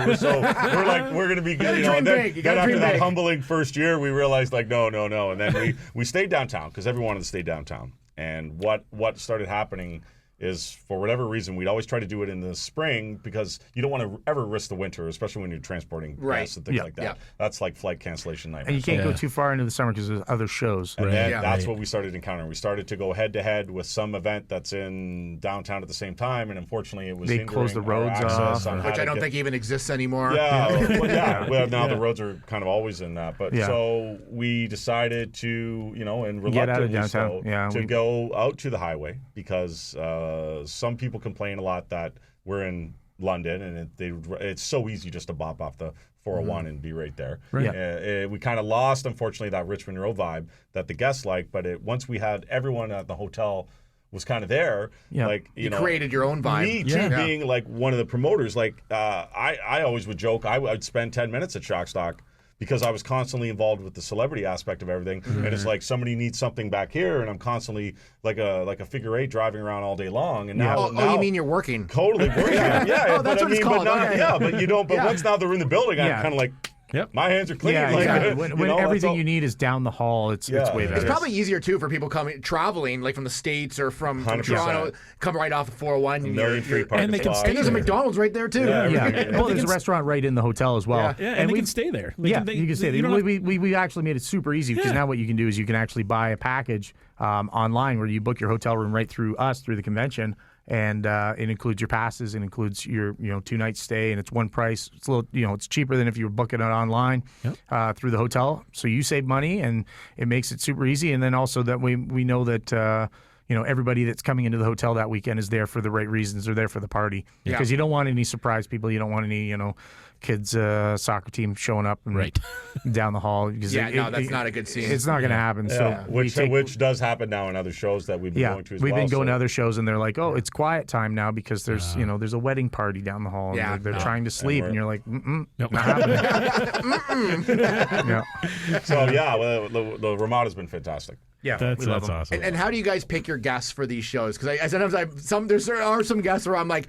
gonna be good. Dream big. You gotta after dream that big. humbling first year, we realized like no. And then we stayed downtown because everyone wanted to stay downtown. And what started happening is, for whatever reason, we'd always try to do it in the spring because you don't want to ever risk the winter, especially when you're transporting guests and things like that. Yeah. That's like flight cancellation nightmare. And you can't go too far into the summer because there's other shows. And then that's what we started encountering. We started to go head-to-head with some event that's in downtown at the same time, and unfortunately it was They hindering closed the our roads access off, on how Which to I don't get- think even exists anymore. Well, now the roads are kind of always in that. But Yeah. so we decided to, and Get out of reluctantly downtown. so, Yeah, to go out to the highway because some people complain a lot that we're in London and it's so easy just to bop off the 401 and be right there. Right. We kind of lost, unfortunately, that Richmond Road vibe that the guests like. But once we had everyone at the hotel was kind of there, like You created your own vibe. me too, being like one of the promoters, like I always would joke I would spend 10 minutes at Shockstock because I was constantly involved with the celebrity aspect of everything. And it's like somebody needs something back here, and I'm constantly like a figure 8 driving around all day long. And now, Oh, you mean you're working? totally working? Oh, that's what it's called. But Okay. yeah, but you don't. But once now they're in the building, I'm kind of like. Yep. My hands are clean. Yeah, like, exactly. When that's everything all- you need is down the hall, it's way better. It's probably easier too for people traveling like from the States or from 100%. Toronto, come right off the 401. A million free parking and they can spots. stay And there's a there. McDonald's right there too. Yeah. Well, there's a restaurant right in the hotel as well. Yeah, and they can stay there. Like, Yeah, you can stay there. don't have- We actually made it super easy because now what you can do is you can actually buy a package online where you book your hotel room right through us through the convention. And it includes your passes, it includes your 2-night stay, and it's one price. It's a little it's cheaper than if you were booking it online through the hotel. So you save money, and it makes it super easy. And then also that we know that everybody that's coming into the hotel that weekend is there for the right reasons. They're there for the party because you don't want any surprise people. You don't want any kids soccer team showing up and down the hall. Because that's not a good scene. It's not going to happen. Yeah. So which does happen now in other shows that we've been going to as well. we've been going so. to other shows, and they're like, "Oh, it's quiet time now because there's there's a wedding party down the hall. And they're trying to sleep, and you're like, not happening." So the Ramada's been fantastic. Yeah, That's awesome. And how do you guys pick your guests for these shows? Because there are some guests where I'm like,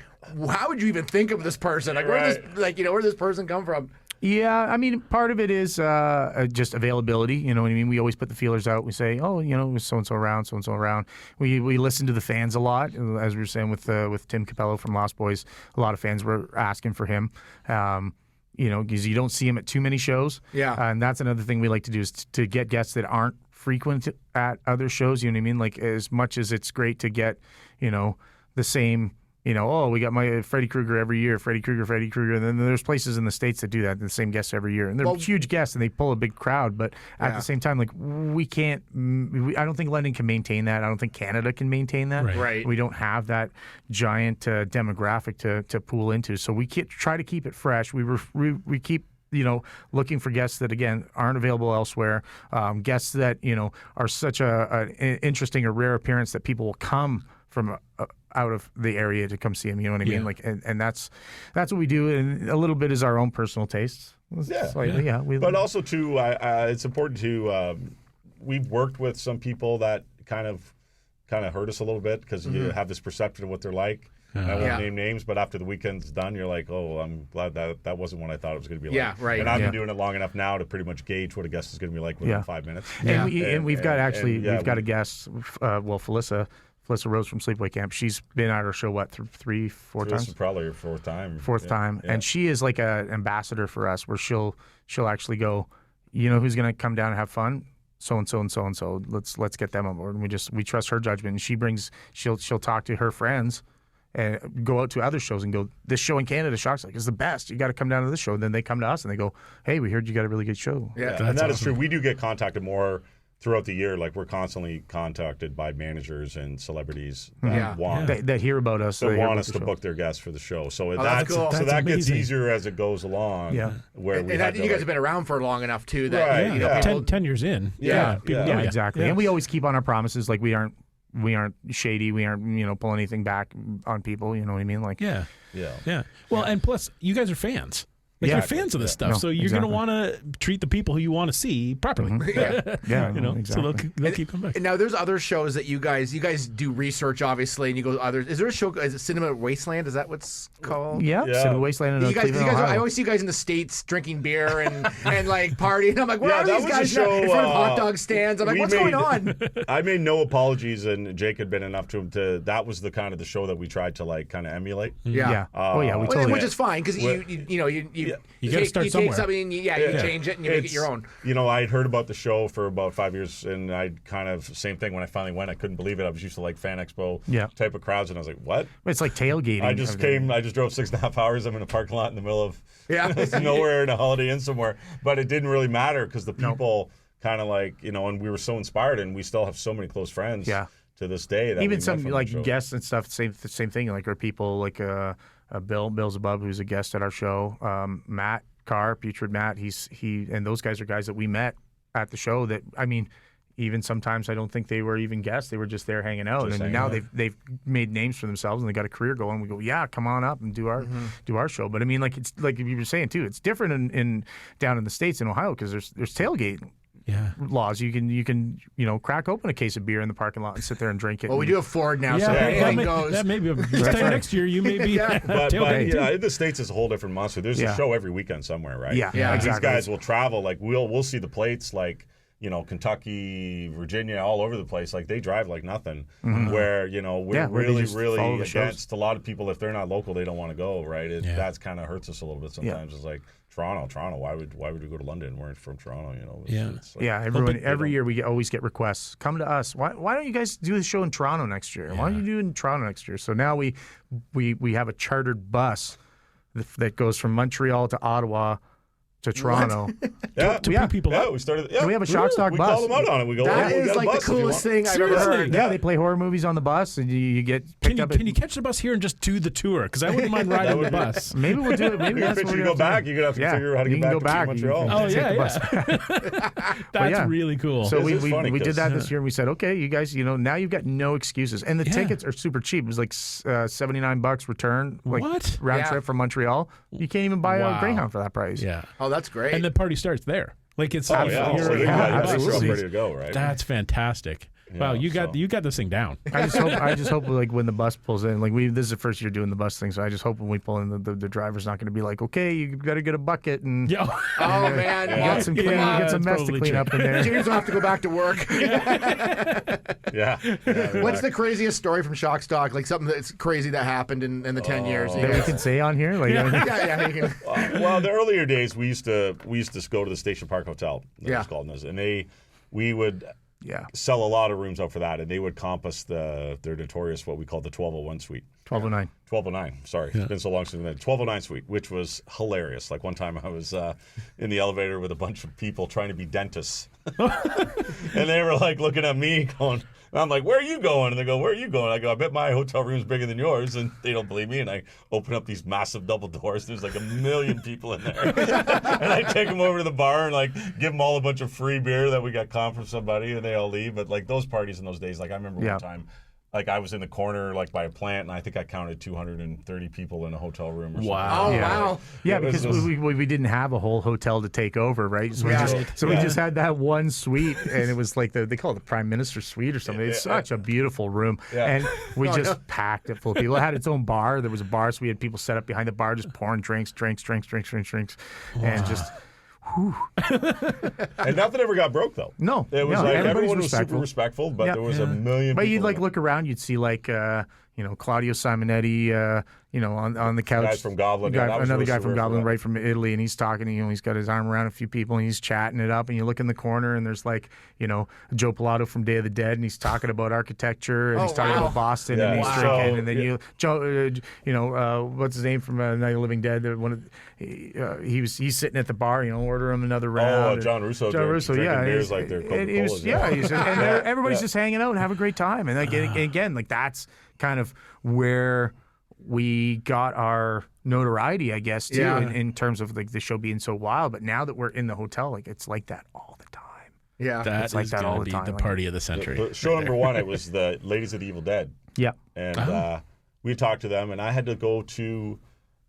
how would you even think of this person? Like, where did this person come from? Yeah, I mean, part of it is just availability. You know what I mean? We always put the feelers out. We say, oh, so-and-so around, so-and-so around. We listen to the fans a lot. As we were saying with Tim Capello from Lost Boys, a lot of fans were asking for him. Because you don't see him at too many shows. Yeah. And that's another thing we like to do is to get guests that aren't frequent at other shows. You know what I mean? Like, as much as it's great to get, the same, we got my Freddy Krueger every year, Freddy Krueger. And then there's places in the States that do that, the same guests every year. And they're huge guests and they pull a big crowd. But at the same time, like, I don't think London can maintain that. I don't think Canada can maintain that. Right. We don't have that giant demographic to pool into. So we try to keep it fresh. We keep looking for guests that, again, aren't available elsewhere, guests that, are such an interesting or rare appearance that people will come from out of the area to come see them. You know what I mean? Like, and that's what we do. And a little bit is our own personal tastes. But also, too, it's important to, we've worked with some people that kind of hurt us a little bit because you have this perception of what they're like. I won't name names, but after the weekend's done, you're like, oh, I'm glad that wasn't what I thought it was going to be like. Yeah, right. And I've been doing it long enough now to pretty much gauge what a guest is going to be like within 5 minutes. And we've got a guest, Felissa Rose from Sleepaway Camp. She's been at our show, 3-4 times? This is probably her fourth time. Fourth time. Yeah. And she is like an ambassador for us where she'll actually go, who's going to come down and have fun? So-and-so and so-and-so. Let's get them on board. And we trust her judgment. And she'll talk to her friends and go out to other shows and go, this show in Canada, Shockstock, is the best. You got to come down to this show. And then they come to us and they go, hey, we heard you got a really good show. Yeah, and that is true. We do get contacted more throughout the year. Like, we're constantly contacted by managers and celebrities that that hear about us. That want us to book their guests for the show. So that's cool. So that gets easier as it goes along. Yeah. Where you guys have been around for long enough too that people, 10 years in. Yeah, exactly. Yeah. And we always keep on our promises. Like, we aren't shady. We aren't pulling anything back on people. You know what I mean? Like, yeah. Well, and plus, you guys are fans. Like Yeah. you're fans of this stuff, No, so you're exactly. going to want to treat the people who you want to see properly. Yeah, You know, exactly. so they'll keep coming back. And now there's other shows that you guys do research, obviously, and you go to others. Is there a show? Is it Cinema Wasteland? Is that what's called? Yeah, Yeah. Cinema Wasteland in You guys, Cleveland, Ohio. I always see you guys in the States drinking beer and like partying. I'm like, where Yeah, are that these was a guys now? show, In front of hot dog stands? I'm like, we what's going on? I made no apologies, and Jake had been enough to him to. That was the kind of the show that we tried to like kind of emulate. Yeah. Oh yeah, we Well, totally. which is fine because you gotta start take somewhere. something and you change it and you make it your own. You know, I'd heard about the show for about 5 years, and I'd kind of same thing when I finally went. I couldn't believe it. I was used to like Fan Expo type of crowds, and I was like, what? It's like tailgating. I just drove 6.5 hours. I'm in a parking lot in the middle of Yeah. nowhere in a Holiday Inn somewhere. But it didn't really matter because the people kind of like, you know, and we were so inspired, and we still have so many close friends to this day. That we Even met some from like the show. guests and stuff. Same thing. Like our people like Bill's above, who's a guest at our show. Matt Carr, Putrid Matt. He and those guys are guys that we met at the show. That I mean. Even sometimes I don't think they were even guests. They were just there hanging out, and now they've made names for themselves and they got a career going. We go, yeah, come on up and do our show. But I mean, like it's like you were saying too. It's different in down in the States in Ohio because there's tailgate laws. You can crack open a case of beer in the parking lot and sit there and drink it. Well, we do have Ford now, so that anything may, goes. that may be this time next year. You may be But tailgating too. yeah, in the States is a whole different monster. There's a show every weekend somewhere, right? Yeah, Yeah. These exactly. guys will travel. Like we'll see the plates like. You know, Kentucky, Virginia, all over the place. Like they drive like nothing. Where we're where they really, just follow really the shows. against a lot of people. If they're not local, they don't want to go. Right? That's kind of hurts us a little bit sometimes. It's like Toronto. Why would we go to London? We're from Toronto. You know. It's like, Every year we always get requests. Come to us. Why don't you guys do the show in Toronto next year? Why don't you do it in Toronto next year? So now we have a chartered bus that goes from Montreal to Ottawa to Toronto. Yeah, to pick people up. we started. Yeah, we have a shock stock we bus. call them out on it. We go. That we is got a like the bus if you coolest want." thing I've ever Seriously? heard. Yeah, they play horror movies on the bus, and you get picked up. Can you catch the bus here and just do the tour? Because I wouldn't mind riding the bus. Maybe we'll do it. Maybe that's what If you we're go gonna back, do. you're gonna have to figure out how to you get can back go to back. Montreal. Oh Take the yeah, bus. that's yeah. really cool. So This is funny we did 'cause- that this year, and we said, okay, you guys, now you've got no excuses, and the tickets are super cheap. It was like $79 return, like What? round Yeah. trip from Montreal. You can't even buy Wow. a Greyhound for that price. Yeah, Oh, that's great. and the party starts there. Like it's Oh yeah, you're- so you yeah, got your absolutely. ready to go, right? that's fantastic. Wow, you got this thing down. I just hope like when the bus pulls in, like this is the first year doing the bus thing, so I just hope when we pull in, the driver's not going to be like, okay, you got to get a bucket and Yeah. oh man, you got some clean, Yeah, you got some that's mess to probably clean true. up in there. James will have to go back to work. Yeah. What's the craziest story from Shock Stock? Like something that's crazy that happened in the 10 years. That we can say on here, like Yeah. You can, Well, the earlier days we used to go to the Station Park Hotel. That Yeah. was called, and we would sell a lot of rooms out for that, and they would comp us their notorious what we call the 1201 suite. 1209. 1209. Sorry, it's been so long since then. 1209 suite, which was hilarious. Like one time I was in the elevator with a bunch of people trying to be dentists, and they were like looking at me going. And I'm like, where are you going? And they go, where are you going? I go, I bet my hotel room's bigger than yours. And they don't believe me. And I open up these massive double doors. There's like 1 million people in there. And I take them over to the bar and like give them all a bunch of free beer that we got comped from somebody, and they all leave. But like those parties in those days, like I remember one time, like I was in the corner like by a plant, and I think I counted 230 people in a hotel room or something. Wow. oh Yeah. wow. Yeah, It was because just- we didn't have a whole hotel to take over, right? So, Yeah. we just had that one suite, and it was like they call it the Prime Minister's suite or something. It's such a beautiful room, and we just packed it full of people. It had its own bar. There was a bar, so we had people set up behind the bar, just pouring drinks, and just. And nothing ever got broke though. No, It was no, like everybody's everyone was super respectful. respectful, but Yeah. there was 1 million But people. you'd like in look around, you'd see like Claudio Simonetti, on the couch. Guys from Goblin, yeah, that was another really guy from surreal for Goblin, that. right from Italy, and he's talking. He's got his arm around a few people, and he's chatting it up. And you look in the corner, and there's like Joe Pilato from Day of the Dead, and he's talking about architecture, and he's talking wow. about Boston, Yeah. and he's Wow. drinking, and then Yeah. Joe, what's his name from Night of the Living Dead? He's sitting at the bar, order him another round. John Russo. John Russo, drinking yeah, beers he's- like they're and he was- Coca-Colas. yeah, he's just, and everybody's Yeah. just hanging out and have a great time, and like and again, like that's kind of where we got our notoriety, I guess, too, Yeah. in terms of like the show being so wild. But now that we're in the hotel, like it's like that all the time. Yeah. That It's like is that all gonna the be time, the like- party of the century. But show number one, it was the Ladies of the Evil Dead, Yeah, and we talked to them, and I had to go to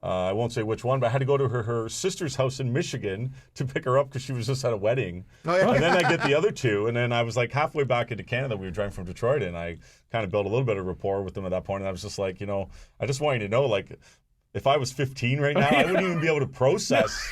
I won't say which one, but I had to go to her sister's house in Michigan to pick her up because she was just at a wedding. Oh, yeah. And then I get the other two, and then I was like halfway back into Canada. We were driving from Detroit, and I kind of built a little bit of rapport with them at that point. And I was just like, I just want you to know, like, if I was 15 right now, I wouldn't even be able to process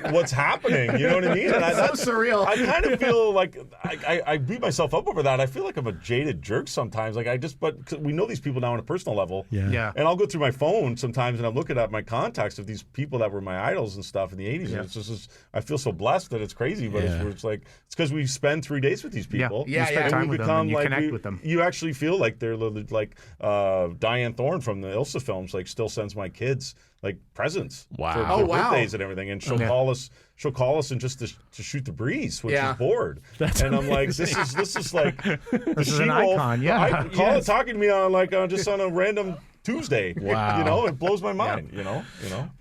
what's happening. You know what I mean? And That's so surreal. I kind of feel like I beat myself up over that. I feel like I'm a jaded jerk sometimes. Like but 'cause we know these people now on a personal level. Yeah. And I'll go through my phone sometimes and I'm looking at my contacts of these people that were my idols and stuff in the 80s. And it's just, I feel so blessed that it's crazy. But it's like, it's because we spend 3 days with these people. Yeah, You spend yeah. time And we with them and you become connect with them. You actually feel like they're like Diane Thorne from the Ilsa films, like still sends my kids like presents Wow. for Oh, wow. birthdays and everything, and she'll call us and just to shoot the breeze when Yeah. she's bored. And I'm like, this is like This is an icon, yeah. I call it talking to me on like just on a random Tuesday. Wow. It blows my mind. You know.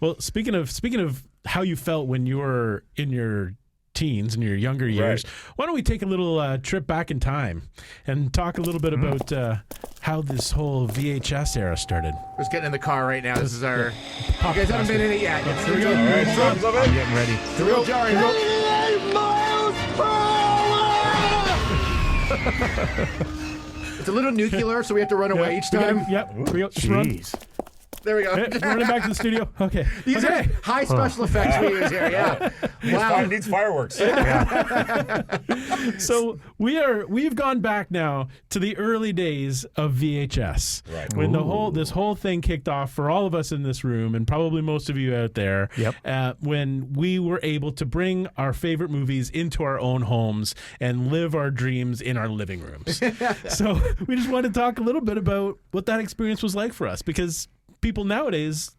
Well, speaking of how you felt when you were in your teens, in your younger years, why don't we take a little trip back in time and talk a little bit about how this whole VHS era started. We're just getting in the car right now. This is our. You guys haven't been in it yet. Here we go. All right, sounds of it. Getting ready. It's a real jarring. It's a little nuclear, so we have to run away each time. Yep. Here we go. Just run. Jeez. There we go. Running back to the studio. Okay. These are high special effects we use here. Yeah. Wow. Needs fireworks. So we've gone back now to the early days of VHS, Right. when this whole thing kicked off for all of us in this room and probably most of you out there. Yep. When we were able to bring our favorite movies into our own homes and live our dreams in our living rooms. So we just wanted to talk a little bit about what that experience was like for us, because people nowadays,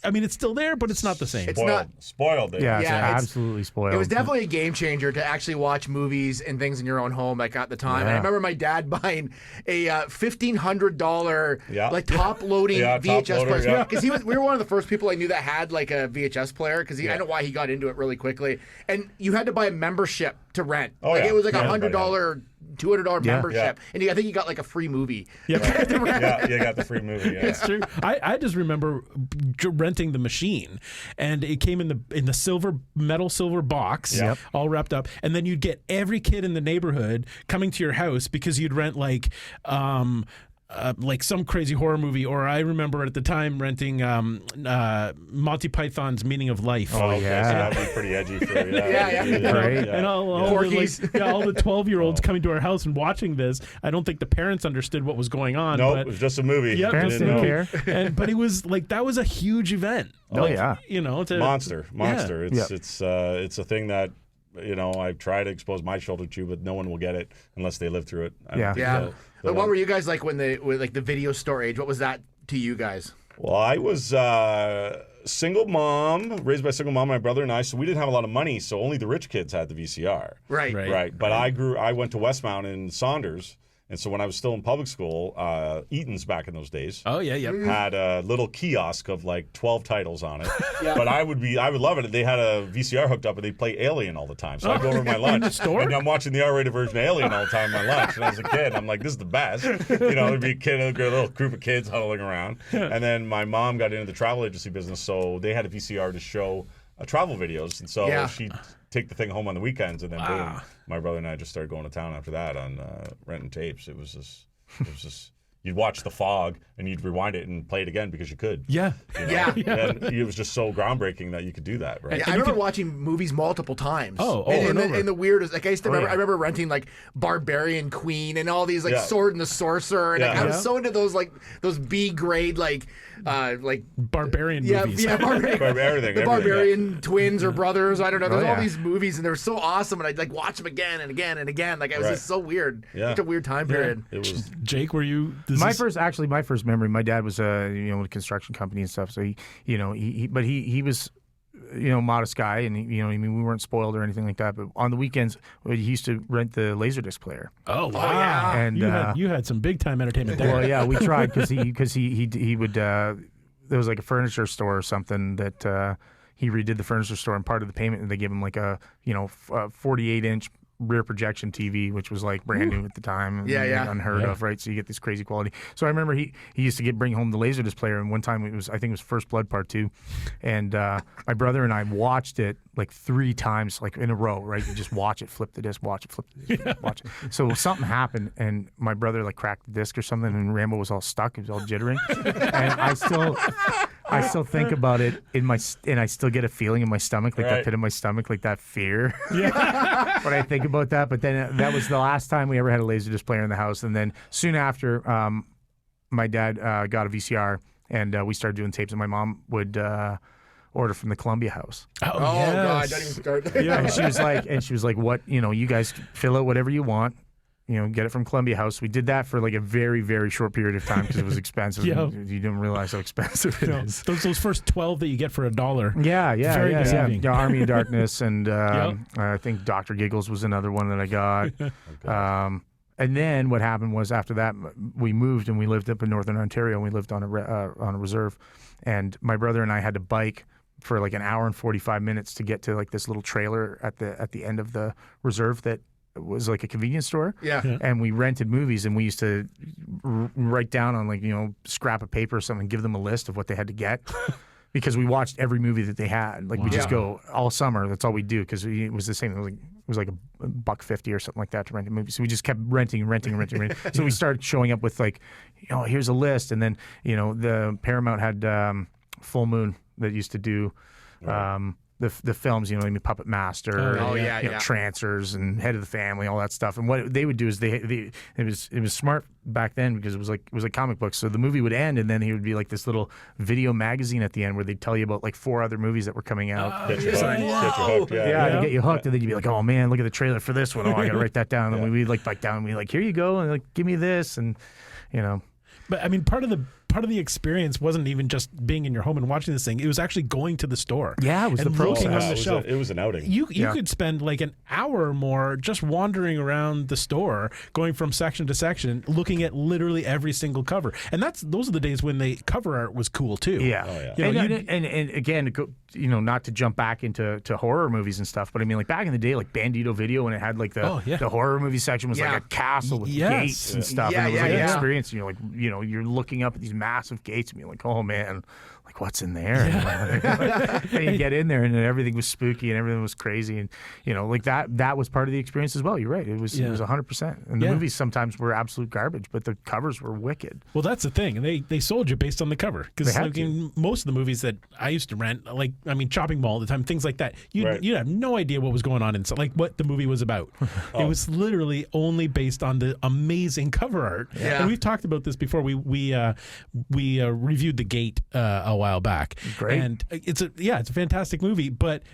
I mean, it's still there, but it's not the same. It's not. Spoiled. Yeah, it's Yeah, absolutely spoiled. It was definitely a game changer to actually watch movies and things in your own home, like at the time. And I remember my dad buying a $1,500 like top loading VHS player, because we were one of the first people I knew that had like a VHS player, because I don't know why he got into it really quickly. And you had to buy a membership to rent. It was like $100. $200 membership, and I think you got like a free movie. Yeah, you got the free movie. Yeah. It's true. I just remember renting the machine, and it came in the metal silver box, all wrapped up, and then you'd get every kid in the neighborhood coming to your house because you'd rent like some crazy horror movie, or I remember at the time renting Monty Python's Meaning of Life. Oh, Okay, yeah. so that'd be pretty edgy for Right. And all the 12-year-olds coming to our house and watching this. I don't think the parents understood what was going on. Nope, but it was just a movie. Yep, Parents Didn't didn't know. care. but it was like, that was a huge event. Oh, yeah. Monster. Yeah. It's a thing that I try to expose my children to, but no one will get it unless they live through it. I don't think Yeah. they'll But what were you guys like with the video store age? What was that to you guys? Well, I was single mom, raised by a single mom, my brother and I, so we didn't have a lot of money, so only the rich kids had the VCR. Right. But I went to Westmount in Saunders, and so when I was still in public school, Eaton's back in those days. Oh, yeah. Had a little kiosk of like 12 titles on it. But I would love it. They had a VCR hooked up and they'd play Alien all the time. So I'd go over my lunch. In the store? And I'm watching the R-rated version of Alien all the time on my lunch. And as a kid, I'm like, this is the best. There'd be a little group of kids huddling around. And then my mom got into the travel agency business, so they had a VCR to show travel videos. And so she'd take the thing home on the weekends, and then boom, my brother and I just started going to town after that on renting tapes. It was just you'd watch The Fog and you'd rewind it and play it again because you could. Yeah. Yeah. And it was just so groundbreaking that you could do that, right? Yeah, I remember watching movies multiple times. Over and and over. And the weirdest, like I used to remember, yeah. I remember renting like Barbarian Queen and all these like Yeah. Sword and the Sorcerer, and Yeah. I was so into those B grade like Barbarian yeah, movies. yeah, Everything, the everything, Barbarian twins or brothers. I don't know. There's all yeah. these movies, and they were so awesome, and I'd like watch them again and again and again. Like it was Right. just so weird. Yeah. Such a weird time period. It was Jake, were you? My first memory. My dad was with a construction company and stuff. So he was modest guy, and we weren't spoiled or anything like that. But on the weekends, he used to rent the Laserdisc player. Oh wow! yeah. And you had some big time entertainment there. well, yeah, we tried because he would. There was like a furniture store or something that he redid the furniture store, and part of the payment they give him like a 48-inch rear projection TV, which was like brand new at the time. Yeah, like, yeah. unheard of, right? So you get this crazy quality. So I remember he used to bring home the Laserdisc player, and one time I think it was First Blood Part 2, and my brother and I watched it like 3 times, like in a row, right? You just watch it, flip the disc, watch it, flip the disc, watch it. So something happened, and my brother like cracked the disc or something, and Rambo was all stuck, he was all jittering, and I still think about it and I still get a feeling in my stomach, like that pit in my stomach, like that fear. Yeah. When I think about that. But then that was the last time we ever had a Laserdisc player in the house. And then soon after, my dad got a VCR, and we started doing tapes. And my mom would order from the Columbia House. Oh God, don't even start. And she was like, what, you guys fill out whatever you want. Get it from Columbia House. We did that for like a very, very short period of time because it was expensive. Yeah. You didn't realize how expensive it is. Those first 12 that you get for $1. Yeah. Very deceiving. Yeah, Army of Darkness, and I think Dr. Giggles was another one that I got. And then what happened was after that, we moved and we lived up in Northern Ontario, and we lived on a reserve. And my brother and I had to bike for like an hour and 45 minutes to get to like this little trailer at the end of the reserve that was like a convenience store. Yeah. And we rented movies, and we used to write down on like, scrap of paper or something, give them a list of what they had to get. Because we watched every movie that they had. Like we just go all summer. That's all we do, because it was the same. It was like $1.50 or something like that to rent a movie. So we just kept renting. So we started showing up with like, here's a list. And then, the Paramount had Full Moon that used to do the films, Puppet Master, Trancers and Head of the Family, all that stuff. And what they would do is it was smart back then, because it was like comic books. So the movie would end, and then he would be like this little video magazine at the end where they'd tell you about like 4 other movies that were coming out. Get you hooked. To get you hooked, and then you'd be like, oh man, look at the trailer for this one. Oh, I gotta write that down. And we'd like bite down, and we'd like, here you go, and like, give me this, and But I mean, part of the experience wasn't even just being in your home and watching this thing. It was actually going to the store. Yeah, it was and the process. looking on the shelf. It was an outing. You could spend like an hour or more just wandering around the store, going from section to section, looking at literally every single cover. And those are the days when the cover art was cool too. Yeah. Oh, yeah. And again, not to jump back into horror movies and stuff, but I mean, like back in the day, like Bandito Video, when it had like the horror movie section was like a castle with gates and stuff. And it was like an experience. And you're like, you're looking up at these massive gates, and you're like, oh man, like what's in there? And you get in there, and everything was spooky and everything was crazy, and like that was part of the experience as well. You're right. It was 100%. And the movies sometimes were absolute garbage, but the covers were wicked. Well, that's the thing, and they sold you based on the cover, because most of the movies that I used to rent, like Chopping Mall at the time, things like that, you'd have no idea what was going on inside, like what the movie was about. It was literally only based on the amazing cover art. And we've talked about this before. We reviewed The Gate a while back. Great. And it's a fantastic movie, but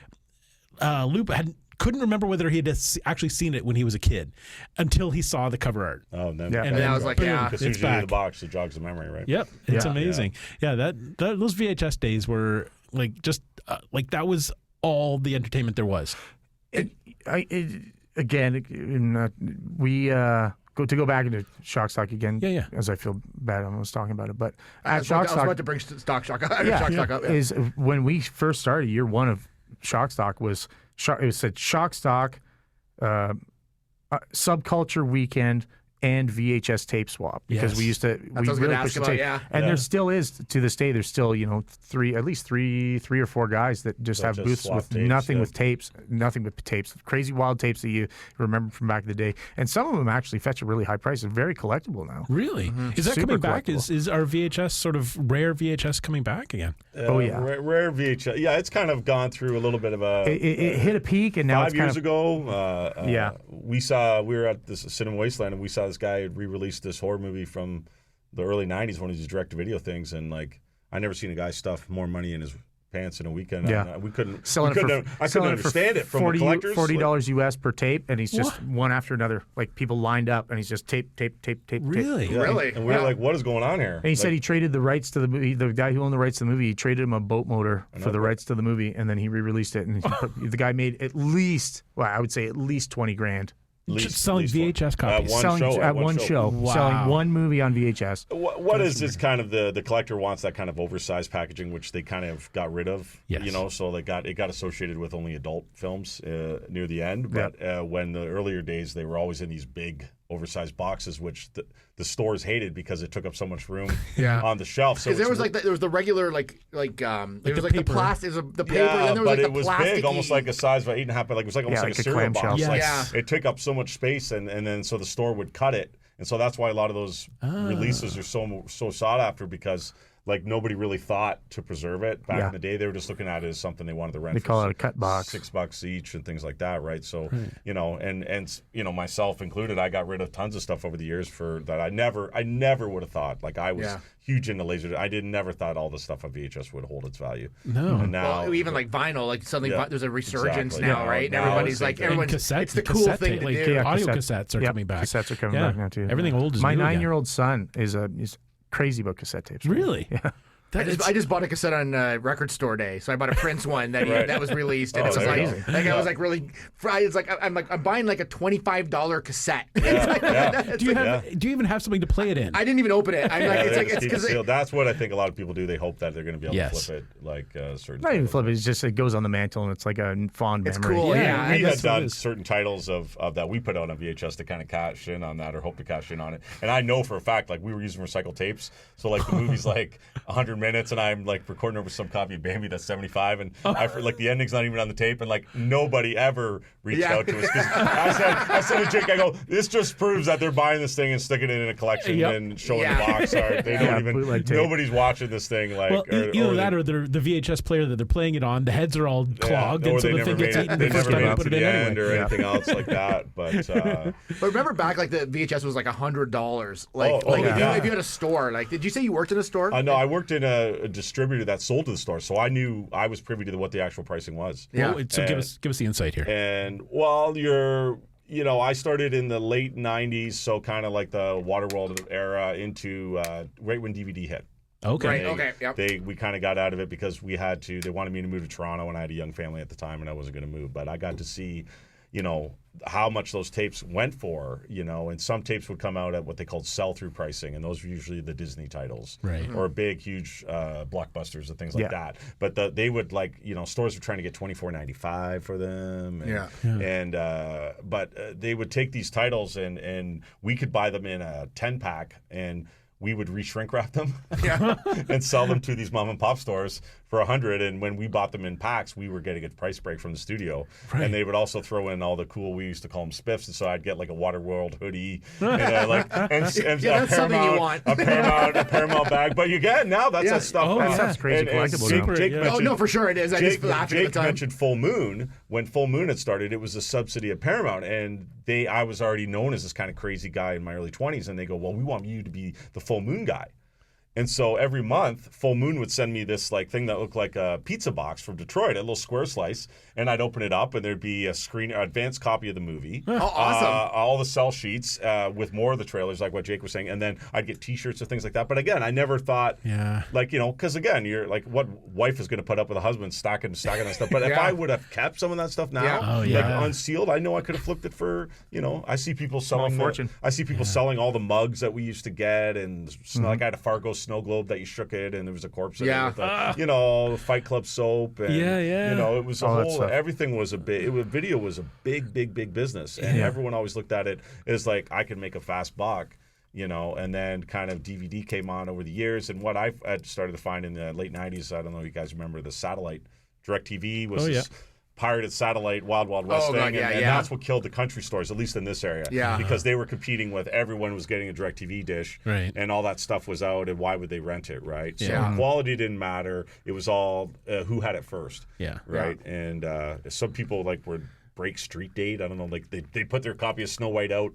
Loop couldn't remember whether he had actually seen it when he was a kid until he saw the cover art. Oh, and then, and I was like, because it's usually back. the box, it jogs the memory, right? Yep, it's amazing. Yeah, those VHS days were like just like that was all the entertainment there was. Go back into Shock Stock again. Yeah. As I feel bad, I was talking about it, but I was about to bring Shock Stock up. Is when we first started. Year 1 of Shock Stock was it said Shock Stock, Subculture Weekend, and VHS tape swap, because we used to really push the tape. And there still is, to this day, there's still at least three or four guys that just have booths with tapes, nothing with tapes, nothing but tapes, crazy wild tapes that you remember from back in the day. And some of them actually fetch a really high price. They're very collectible now. Really? Is that Super coming back? collectible. Is our VHS sort of rare VHS coming back again? Rare VHS. Yeah, it's kind of gone through a little bit of a. It hit a peak, and now 5 it's kind years of, ago. We were at this Cinema Wasteland, and we saw this guy had re-released this horror movie from the early '90s, one of these direct-to-video things, and like I never seen a guy stuff more money in his pants in a weekend. Yeah. We couldn't. I couldn't understand it from the collectors. $40 US per tape, and he's just one after another, like people lined up, and he's just tape. Really? Yeah, Really? And we were like, what is going on here? And he said he traded the rights to the movie. The guy who owned the rights to the movie, he traded him a boat motor for the rights to the movie, and then he re-released it. And the guy made at least 20 grand Just selling VHS copies. One show. Wow. Selling one movie on VHS. What is kind of the collector wants that kind of oversized packaging, which they kind of got rid of. Yes. You know, so it got associated with only adult films near the end. But when the earlier days, they were always in these big oversized boxes, which the stores hated because it took up so much room on the shelf. So because there was the regular there was like the plastic, the paper, yeah, and then there was but like it the was plasticky... big, almost like a size of 8.5, like it was like almost like a cereal box. Yes. Like, Yeah. it took up so much space, and then so the store would cut it, and so that's why a lot of those releases are so sought after, because like nobody really thought to preserve it back in the day. They were just looking at it as something they wanted to rent. They call it a cut box, $6 each and things like that, right? So you know, and you know, myself included, I got rid of tons of stuff over the years for that. I never would have thought. Like I was huge into laser. I never thought all the stuff on VHS would hold its value. No, and now even like vinyl, like something. There's a resurgence exactly. now, right? Now Everybody's like, cassette, it's the cool thing to do. Audio cassettes are coming back. Cassettes are coming back now too. Everything old is My new again. 9-year-old son is crazy about cassette tapes. Really? Yeah. I just bought a cassette on Record Store Day, so I bought a Prince one that was released, and it was like I was like really. It's like I'm buying like a $25 cassette. Do you even have something to play it in? I didn't even open it. I'm like, it's because that's what I think a lot of people do. They hope that they're going to be able to flip it, like certain. Not even flip it. It's just it goes on the mantle, and it's like a fond memory. It's cool. Yeah, we had done certain titles of that we put out on VHS to kind of cash in on that, or hope to cash in on it. And I know for a fact, like we were using recycled tapes, so like the movie's like 100 minutes, and I'm like recording over some copy of Bambi that's 75, and like the ending's not even on the tape, and like nobody ever reached out to us, because I said to Jake, I go, this just proves that they're buying this thing and sticking it in a collection and showing the box art. They don't even nobody's watching this thing. Like either that or the VHS player that they're playing it on, the heads are all clogged, and so the thing gets eaten. They never made it put to it the in end anyway. or anything else like that. But remember back, like the VHS was like $100. Like if you had a store, like did you say you worked in a store? No, I worked in a distributor that sold to the store, so I knew I was privy to what the actual pricing was. Yeah. Well, so give us the insight here. And I started in the late '90s, so kind of like the Waterworld era into right when DVD hit. Okay. Right. Okay. Yep. We kind of got out of it because we had to. They wanted me to move to Toronto, and I had a young family at the time, and I wasn't going to move. But I got to see, how much those tapes went for, and some tapes would come out at what they called sell-through pricing, and those were usually the Disney titles, right? Or big, huge blockbusters and things like that. But they would stores were trying to get $24.95 for them, but they would take these titles and we could buy them in a 10-pack, and we would re-shrink wrap them and sell them to these mom and pop stores for $100. And when we bought them in packs, we were getting a price break from the studio. Right. And they would also throw in all the cool, we used to call them spiffs. And so I'd get like a Waterworld hoodie and that's something you want. a Paramount bag. But you get now that's that stuff. That's crazy collectible. No, for sure it is. I just laughed at the time. Jake mentioned Full Moon. When Full Moon had started, it was a subsidy of Paramount, and I was already known as this kind of crazy guy in my early 20s, and they go, well, we want you to be the Full Moon guy. And so every month, Full Moon would send me this thing that looked like a pizza box from Detroit, a little square slice, and I'd open it up, and there'd be an advanced copy of the movie. Oh, awesome! All the sell sheets with more of the trailers, like what Jake was saying, and then I'd get T-shirts and things like that. But again, I never thought, because again, you're like, what wife is going to put up with a husband stacking that stuff? But if I would have kept some of that stuff now, unsealed, I know I could have flipped it for, I see people selling fortune. I see people selling all the mugs that we used to get, and like I had a Fargo snow globe that you shook it, and there was a corpse in it with a, Fight Club soap, and it was a whole. Everything was video was a big business, and everyone always looked at it as like I could make a fast buck. And then kind of DVD came on over the years, and what I had started to find in the late '90s, I don't know if you guys remember the satellite DirecTV was this pirated satellite Wild West thing, and that's what killed the country stores, at least in this area, because they were competing with everyone was getting a DirecTV dish, and all that stuff was out, and why would they rent it, right? So quality didn't matter. It was all who had it first, right? And some people were break street date. I don't know, they put their copy of Snow White out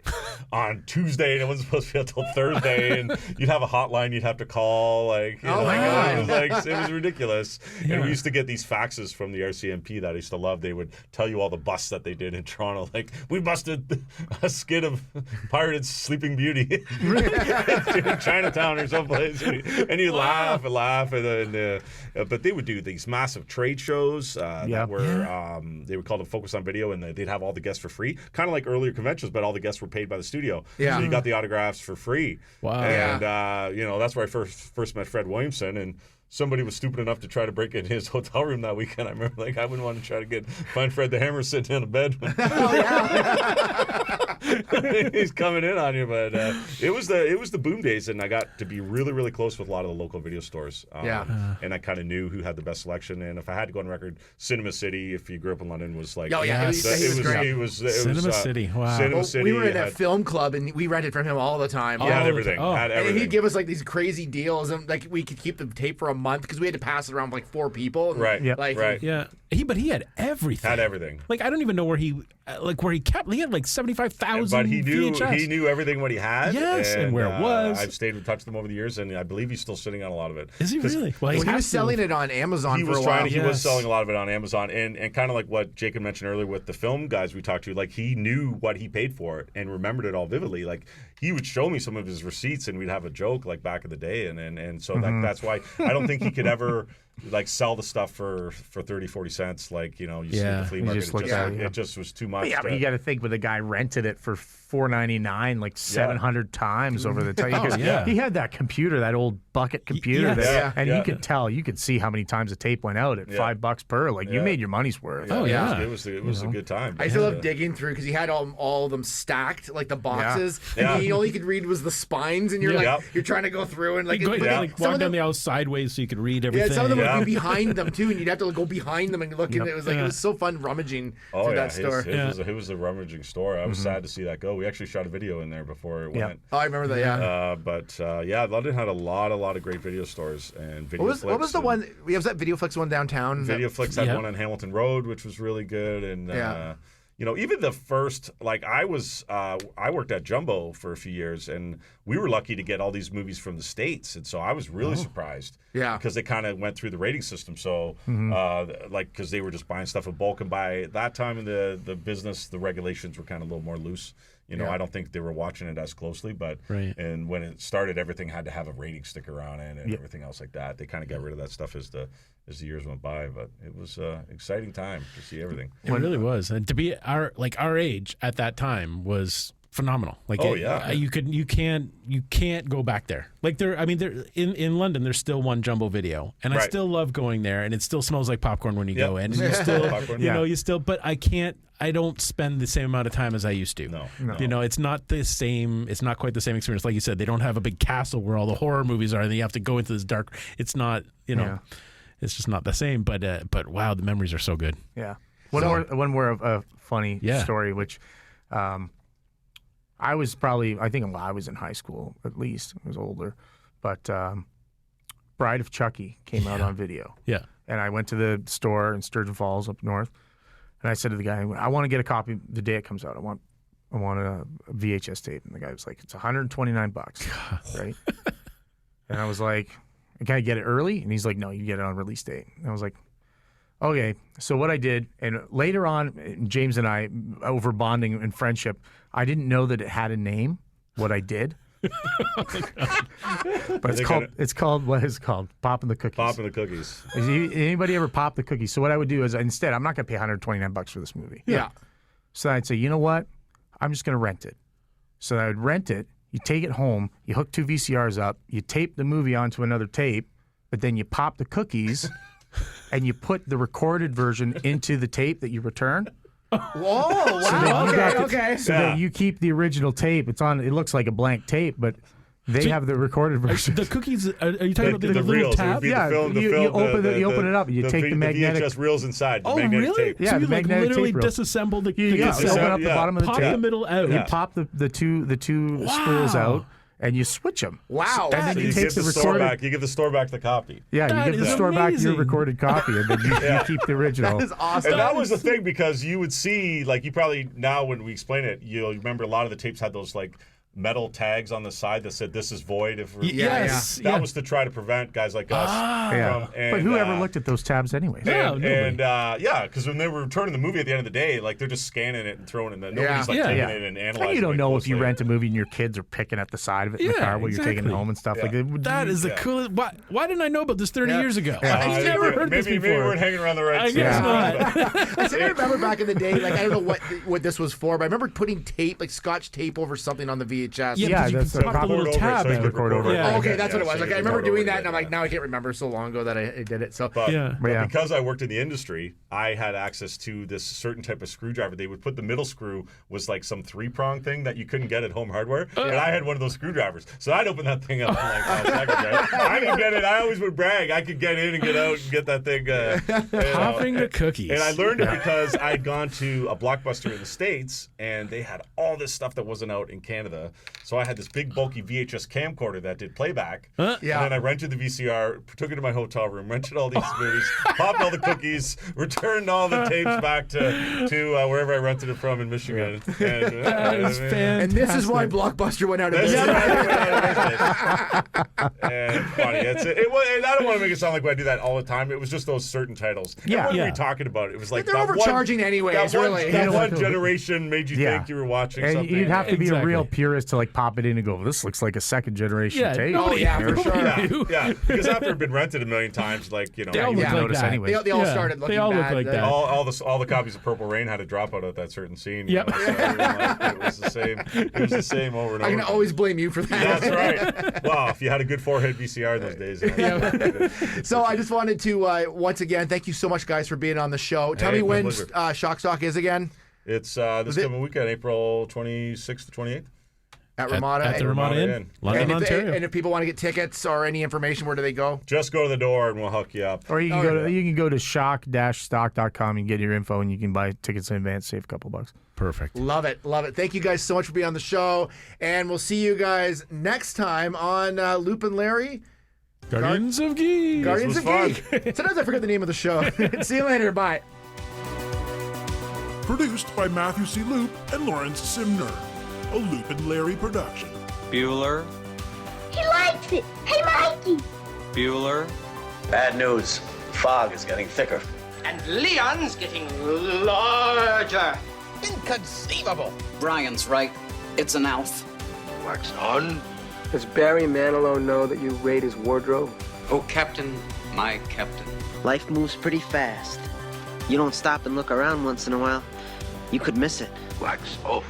on Tuesday, and it wasn't supposed to be until Thursday, and you'd have a hotline you'd have to call. My God. It was ridiculous. And we used to get these faxes from the RCMP that I used to love. They would tell you all the busts that they did in Toronto. Like, we busted a skid of pirated Sleeping Beauty in Chinatown or someplace. And you laugh and laugh. And then, but they would do these massive trade shows that were, they would call them Focus on Video. studio, and they'd have all the guests for free, kind of like earlier conventions, but all the guests were paid by the studio. Yeah. So you got the autographs for free. Wow. And you know, that's where I first met Fred Williamson, and somebody was stupid enough to try to break in his hotel room that weekend. I remember, like, I wouldn't want to try to find Fred the Hammer sitting in a bed. He's coming in on you, but it was the boom days, and I got to be really, really close with a lot of the local video stores. And I kind of knew who had the best selection. And if I had to go on record, Cinema City, if you grew up in London, was like, Oh yeah, it was Cinema City. Wow. Cinema City. We were in a film club, and we rented from him all the time. Had everything. Oh. Had And everything. he'd give us like these crazy deals, and like we could keep the tape for a month because we had to pass it around with like 4 people. And, Right. Yep. Like, Right. Yeah. But he had everything. Had everything. Like, I don't even know where he kept. He had like 75,000 But he VHS. knew everything what he had. Yes, and where it was. I've stayed in touch with him over the years, and I believe he's still sitting on a lot of it. Is he really? Well, Well, he has was to. selling it on Amazon He for was a while. trying. He was Yes. selling a lot of it on Amazon, and kind of like what Jacob mentioned earlier with the film guys we talked to. Like, he knew what he paid for it and remembered it all vividly. Like, he would show me some of his receipts, and we'd have a joke like back in the day, and so that's why I don't think he could ever like sell the stuff for 30, 40 cents. Like, you know, you see Yeah. the flea You market. just look at it, yeah. It just was too much. Yeah, but you got to think, with the guy rented it for $4.99 like 700 times over the time. Oh, yeah. He had that computer, that old bucket computer, yes. there, and Yeah. you could tell, you could see how many times the tape went out at $5 per. Like, you Yeah. made your money's worth. Oh, yeah. It was a good time. I still love digging through because he had all of them stacked, like the boxes, Yeah. and all you could read was the spines, and you're Yeah. like, Yep. you're trying to go through and like, Like some walk of down them, the aisle sideways so you could read everything. yeah, some of them Yeah. would be behind them too, and you'd have to go behind them and look. And it was like it was so fun rummaging through that store. It was a rummaging store. I was sad to see that go. We actually shot a video in there before it Yeah. went. Oh, I remember that. Yeah. But London had a lot of great video stores and video. What was the one? We have that VideoFlix one downtown. VideoFlix had Yeah. one on Hamilton Road, which was really good, and Yeah. you know, even the first, like, I worked at Jumbo for a few years, and we were lucky to get all these movies from the States, and so I was really surprised. Yeah. Because they kind of went through the rating system, so like, because they were just buying stuff in bulk, and by that time in the business, the regulations were kind of a little more loose. You know, I don't think they were watching it as closely, but Right. and when it started, everything had to have a rating sticker on it and everything else like that. They kind of got rid of that stuff as the years went by, but it was an exciting time to see everything. It really was, and to be our age at that time was phenomenal. Like, Oh, yeah. you can't go back there. Like, there in London, there's still one Jumbo Video, and I Right. still love going there, and it still smells like popcorn when you Yep. go in. And you still, Popcorn. you Yeah. know, but I don't spend the same amount of time as I used to. No. You know, it's not the same. It's not quite the same experience. Like you said, they don't have a big castle where all the horror movies are, and then you have to go into this dark. It's not. You know, it's just not the same. But wow, the memories are so good. Yeah. One more of a funny story, which I was I think I was in high school, at least. I was older. But Bride of Chucky came out on video. Yeah. And I went to the store in Sturgeon Falls up north, and I said to the guy, I want to get a copy the day it comes out. I want a VHS tape. And the guy was like, it's $129, right? And I was like, can I get it early? And he's like, no, you get it on release date. And I was like, okay. So what I did, and later on, James and I, over bonding and friendship, I didn't know that it had a name, what I did. But it's called what is it called? Popping the cookies. Popping the cookies. Anybody ever pop the cookies? So what I would do is instead, I'm not going to pay $129 for this movie. Yeah. So I'd say, you know what? I'm just going to rent it. So I would rent it. You take it home. You hook 2 VCRs up. You tape the movie onto another tape, but then you pop the cookies, and you put the recorded version into the tape that you return. Whoa! then Wow. you got Okay. So then you keep the original tape. It looks like a blank tape, but they have the recorded version. The cookies. Are you talking about the little reels. It would tab? be Yeah, the film, you open it up, and you take the magnetic- VHS reels inside. The Oh, magnetic really? tape. Yeah, so the you like magnetic literally tape reel. disassemble the You cookies, open up the bottom of the pop tape. the middle out. You pop the two spools out, and you switch them. Wow. And then So you you take give the the store recorded. back. You give the store back the copy. Yeah, That you give the is store back your amazing. recorded copy, and then you keep the original. That is awesome. And that was the thing, because you would see, like, you probably now when we explain it, you'll remember a lot of the tapes had those like metal tags on the side that said "This is void." If we're, Yes. that was to try to prevent guys like us from. And, But who ever looked at those tabs anyways? Because when they were returning the movie at the end of the day, like they're just scanning it and throwing it in the nobody's like taking it and analyzing it. And you don't know if you closely. rent a movie and your kids are picking at the side of it in the car while you're taking it home and stuff like that. That is the coolest. Why didn't I know about this 30 years ago? I've never heard this before. Maybe we weren't hanging around the right I guess not. I still remember back in the day, like I don't know what this was for, but I remember putting tape, like Scotch tape, over something on the VHS. Yeah, you that's can pop the little record over it tab so you out. can record over it. Yeah. Oh, okay, that's what it was. so Like you I can remember record doing over that, it, and I'm like, now I can't remember so long ago that I did it. So But Yeah. because I worked in the industry, I had access to this certain type of screwdriver. They would put the middle screw was like some 3-prong thing that you couldn't get at Home Hardware, and I had one of those screwdrivers. So I'd open that thing up and like, I could get it. I always would brag. I could get in and get out and get that thing. Popping the cookies. And I learned it because I'd gone to a Blockbuster in the States, and they had all this stuff that wasn't out in Canada. So I had this big, bulky VHS camcorder that did playback. And then I rented the VCR, took it to my hotel room, rented all these movies, popped all the cookies, returned all the tapes back to wherever I rented it from in Michigan. And, That is fantastic. and this is why Blockbuster went out of business. And funny. And I don't want to make it sound like I do that all the time. It was just those certain titles. And what were we talking about? It was like They're that overcharging anyways, really. That one generation made you think you were watching And something. you'd have to be a real Exactly. purist to like pop it in and go, this looks like a second generation Yeah, tape. nobody- for sure. Yeah, because after it'd been rented a million times, like They all you look would like notice that. anyway. They all started looking They all look bad. like that. all the copies of Purple Rain had a dropout at that certain scene. Yep. You know, so it was the same. It was the same over and over. I can always blame you for that. That's right. Wow, if you had a good forehead VCR in those days. So I just wanted to once again thank you so much, guys, for being on the show. Tell Hey, me my when pleasure. Shock Stock is again It's this coming weekend, April 26th to 28th. at Ramada. At the Ramada Ramada Inn, Inn. London, and Ontario. if people want to get tickets or any information, where do they go? Just go to the door and we'll hook you up. Or you can go to shock-stock.com and get your info, and you can buy tickets in advance, save a couple bucks. Perfect. Love it. Thank you guys so much for being on the show, and we'll see you guys next time on Loop and Larry. Guardians of Geek. Guardians was of Geek. Sometimes I forget the name of the show. See you later. Bye. Produced by Matthew C. Loop and Lawrence Simner. A Loop and Larry production. Bueller, He likes it. Hey, Mikey. Bueller, Bad news. Fog is getting thicker. And Leon's getting larger. Inconceivable. Brian's right. It's an elf. Wax on. Does Barry Manilow know that you raid his wardrobe? oh Captain, my Captain. Life moves pretty fast. You don't stop and look around once in a while, you could miss it. Wax off.